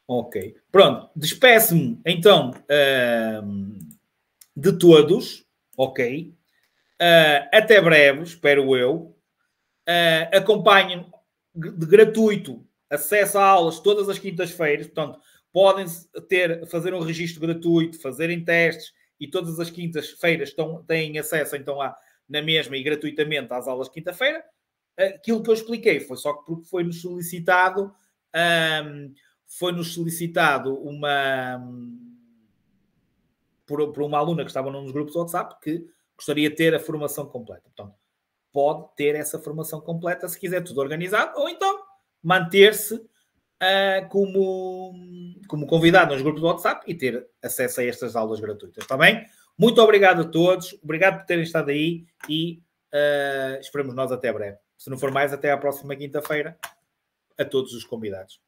Ok. Pronto. Despeço-me, então, de todos, ok? Até breve, espero eu. Acompanhem de gratuito acesso a aulas todas as quintas-feiras. Portanto, podem fazer um registro gratuito, fazerem testes e todas as quintas-feiras têm acesso então na mesma e gratuitamente às aulas de quinta-feira. Aquilo que eu expliquei foi só porque foi-nos solicitado por uma aluna que estava num dos grupos do WhatsApp que gostaria de ter a formação completa. Portanto, pode ter essa formação completa se quiser tudo organizado, ou então manter-se como convidado nos grupos do WhatsApp e ter acesso a estas aulas gratuitas, está bem? Muito obrigado a todos, obrigado por terem estado aí e esperamos nós até breve. Se não for mais, até à próxima quinta-feira a todos os convidados.